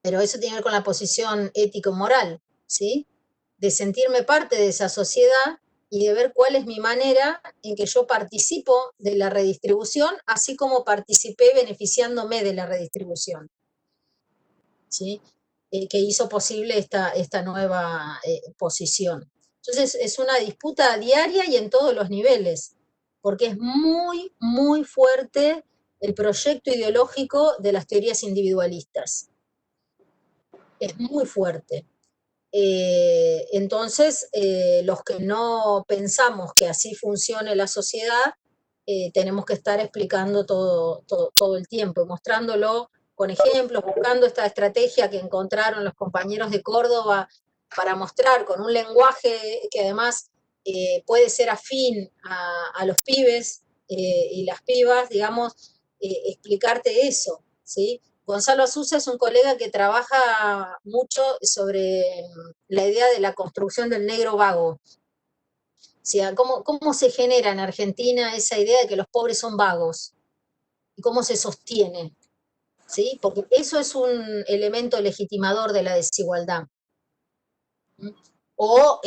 pero eso tiene que ver con la posición ético-moral, ¿sí? De sentirme parte de esa sociedad y de ver cuál es mi manera en que yo participo de la redistribución, así como participé beneficiándome de la redistribución, ¿sí? Que hizo posible esta nueva posición. Entonces, es una disputa diaria y en todos los niveles, porque es muy, muy fuerte el proyecto ideológico de las teorías individualistas. Es muy fuerte. Entonces, los que no pensamos que así funcione la sociedad, tenemos que estar explicando todo el tiempo, mostrándolo con ejemplos, buscando esta estrategia que encontraron los compañeros de Córdoba para mostrar con un lenguaje que además puede ser afín a los pibes y las pibas, digamos, explicarte eso, ¿sí? Gonzalo Azusa es un colega que trabaja mucho sobre la idea de la construcción del negro vago. O sea, cómo se genera en Argentina esa idea de que los pobres son vagos y cómo se sostiene, ¿sí? Porque eso es un elemento legitimador de la desigualdad. O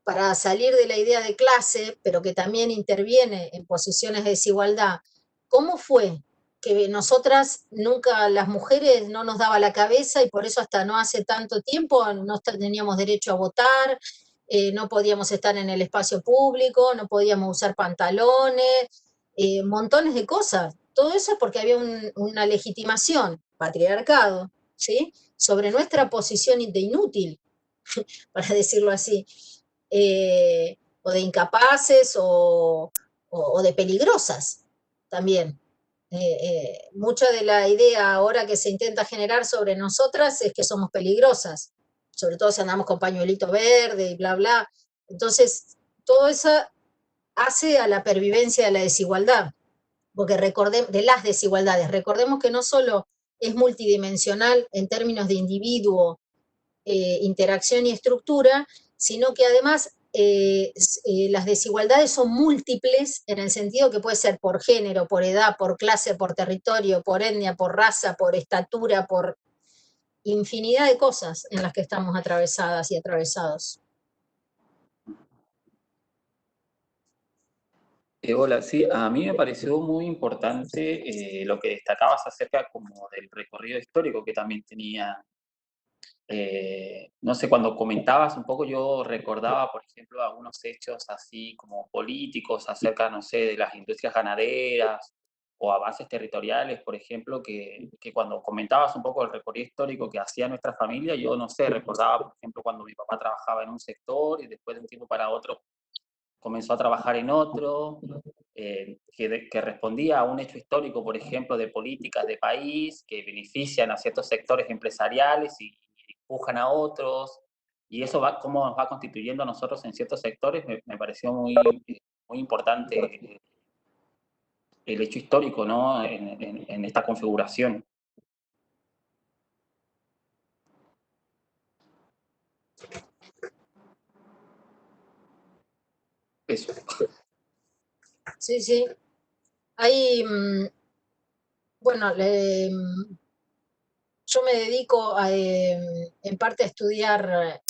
para salir de la idea de clase, pero que también interviene en posiciones de desigualdad, ¿cómo fue que nosotras nunca, las mujeres, no nos daba la cabeza y por eso hasta no hace tanto tiempo no teníamos derecho a votar, no podíamos estar en el espacio público, no podíamos usar pantalones, montones de cosas? Todo eso es porque había una legitimación, patriarcado, ¿sí? Sobre nuestra posición de inútil, para decirlo así, o de incapaces o de peligrosas también. Mucha de la idea ahora que se intenta generar sobre nosotras es que somos peligrosas, sobre todo si andamos con pañuelito verde y bla, bla. Entonces, todo eso hace a la pervivencia de la desigualdad, porque de las desigualdades, recordemos que no solo es multidimensional en términos de individuo, interacción y estructura, sino que además las desigualdades son múltiples en el sentido que puede ser por género, por edad, por clase, por territorio, por etnia, por raza, por estatura, por infinidad de cosas en las que estamos atravesadas y atravesados. Hola, sí, a mí me pareció muy importante lo que destacabas acerca como del recorrido histórico que también tenía. No sé, cuando comentabas un poco, yo recordaba, por ejemplo, algunos hechos así como políticos acerca, no sé, de las industrias ganaderas o avances territoriales, por ejemplo, que cuando comentabas un poco el recorrido histórico que hacía nuestra familia, yo no sé, recordaba, por ejemplo, cuando mi papá trabajaba en un sector y después de un tiempo para otro comenzó a trabajar en otro, que respondía a un hecho histórico, por ejemplo, de políticas de país que benefician a ciertos sectores empresariales y empujan a otros, y eso cómo nos va constituyendo a nosotros en ciertos sectores, me pareció muy importante el hecho histórico, ¿no? En esta configuración. Eso. Sí, sí. Hay, bueno, yo me dedico en parte a estudiar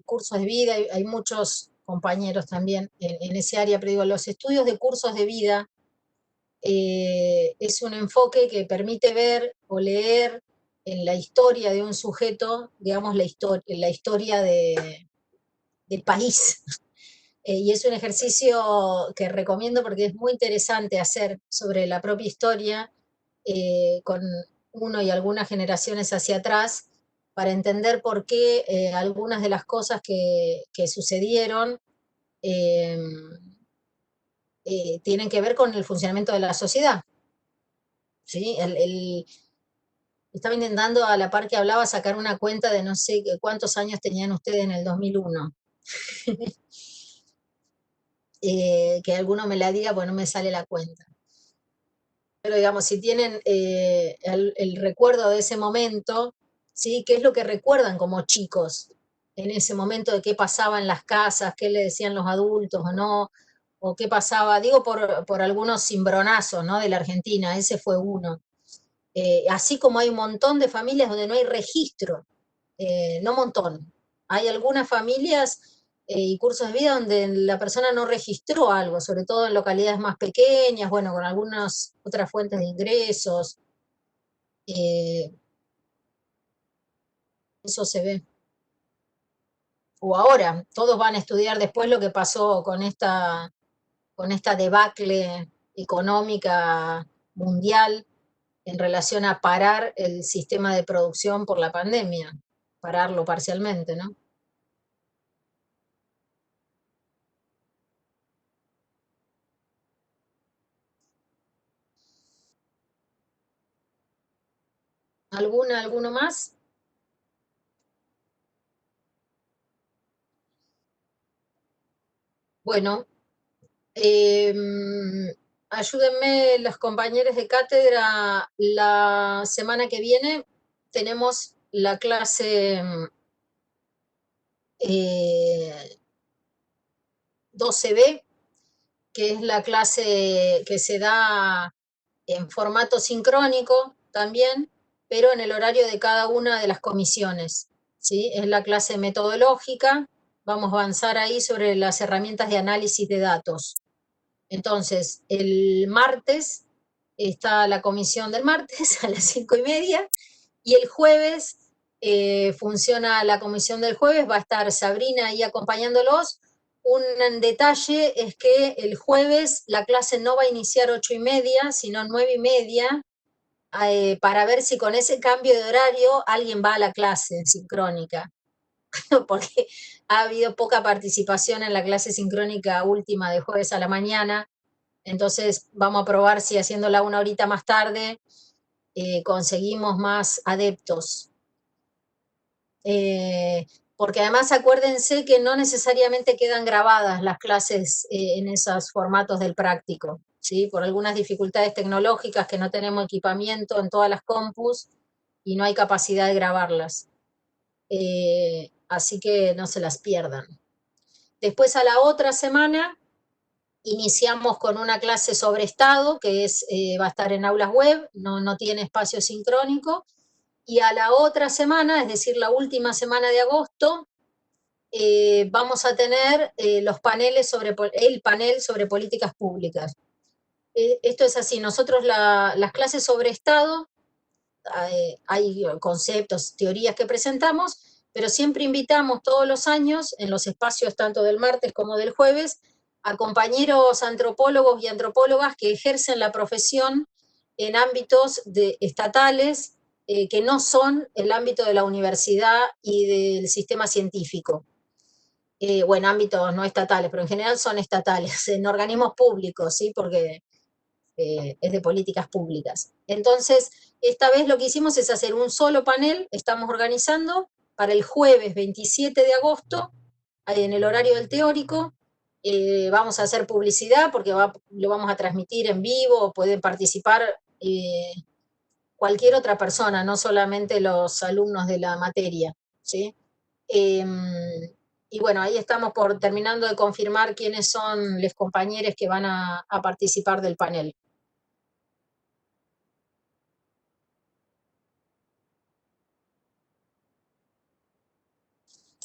cursos de vida, hay muchos compañeros también en ese área, pero digo, los estudios de cursos de vida es un enfoque que permite ver o leer en la historia de un sujeto, digamos, la historia del país. Y es un ejercicio que recomiendo porque es muy interesante hacer sobre la propia historia con uno y algunas generaciones hacia atrás para entender por qué algunas de las cosas que sucedieron eh, tienen que ver con el funcionamiento de la sociedad. ¿Sí? Estaba intentando, a la par que hablaba, sacar una cuenta de no sé cuántos años tenían ustedes en el 2001. que alguno me la diga, pues no me sale la cuenta. Pero digamos, si tienen el recuerdo de ese momento, ¿sí? ¿Qué es lo que recuerdan como chicos en ese momento de qué pasaba en las casas, qué le decían los adultos o no? O qué pasaba, digo por algunos cimbronazos, ¿no? De la Argentina, ese fue uno. Así como hay un montón de familias donde no hay registro, no montón. Hay algunas familias y cursos de vida donde la persona no registró algo, sobre todo en localidades más pequeñas, bueno, con algunas otras fuentes de ingresos. Eso se ve. O ahora, todos van a estudiar después lo que pasó con esta debacle económica mundial en relación a parar el sistema de producción por la pandemia, pararlo parcialmente, ¿no? ¿Alguno más? Bueno, ayúdenme los compañeros de cátedra, la semana que viene tenemos la clase 12B, que es la clase que se da en formato sincrónico también, pero en el horario de cada una de las comisiones, ¿sí? Es la clase metodológica, vamos a avanzar ahí sobre las herramientas de análisis de datos. Entonces, el martes está la comisión del martes a las 5:30 y el jueves funciona la comisión del jueves, va a estar Sabrina ahí acompañándolos. Un detalle es que el jueves la clase no va a iniciar 8:30, sino 9:30, para ver si con ese cambio de horario alguien va a la clase sincrónica, porque ha habido poca participación en la clase sincrónica última de jueves a la mañana. Entonces vamos a probar si haciéndola una horita más tarde conseguimos más adeptos. Porque además acuérdense que no necesariamente quedan grabadas las clases en esos formatos del práctico, ¿sí? Por algunas dificultades tecnológicas que no tenemos equipamiento en todas las compus y no hay capacidad de grabarlas. Así que no se las pierdan. Después a la otra semana iniciamos con una clase sobre Estado, que va a estar en aulas web, no tiene espacio sincrónico, y a la otra semana, es decir, la última semana de agosto, vamos a tener el panel sobre políticas públicas. Esto es así, nosotros las clases sobre Estado, hay conceptos, teorías que presentamos, pero siempre invitamos todos los años, en los espacios tanto del martes como del jueves, a compañeros antropólogos y antropólogas que ejercen la profesión en ámbitos estatales que no son el ámbito de la universidad y del sistema científico. Bueno, ámbitos no estatales, pero en general son estatales, en organismos públicos, ¿sí? Porque es de políticas públicas. Entonces, esta vez lo que hicimos es hacer un solo panel, estamos organizando para el jueves 27 de agosto, en el horario del teórico. Vamos a hacer publicidad porque lo vamos a transmitir en vivo, pueden participar cualquier otra persona, no solamente los alumnos de la materia, ¿sí? Y bueno, ahí estamos terminando de confirmar quiénes son los compañeros que van a participar del panel.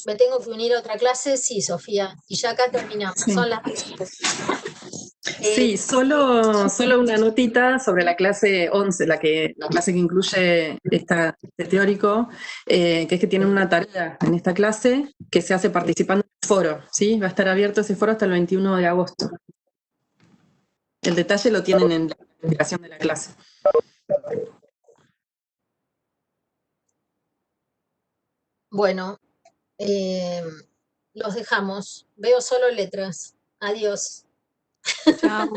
¿Me tengo que unir a otra clase? Sí, Sofía. Y ya acá terminamos. Sí. Son las... Sí, solo una notita sobre la clase 11, la clase que incluye este teórico, que es que tienen una tarea en esta clase que se hace participando en el foro, ¿sí? Va a estar abierto ese foro hasta el 21 de agosto. El detalle lo tienen en la explicación de la clase. Bueno, los dejamos. Veo solo letras. Adiós. Chao.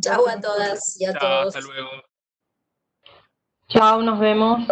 Chao a todas y a Chao, todos. hasta luego. Chao, nos vemos.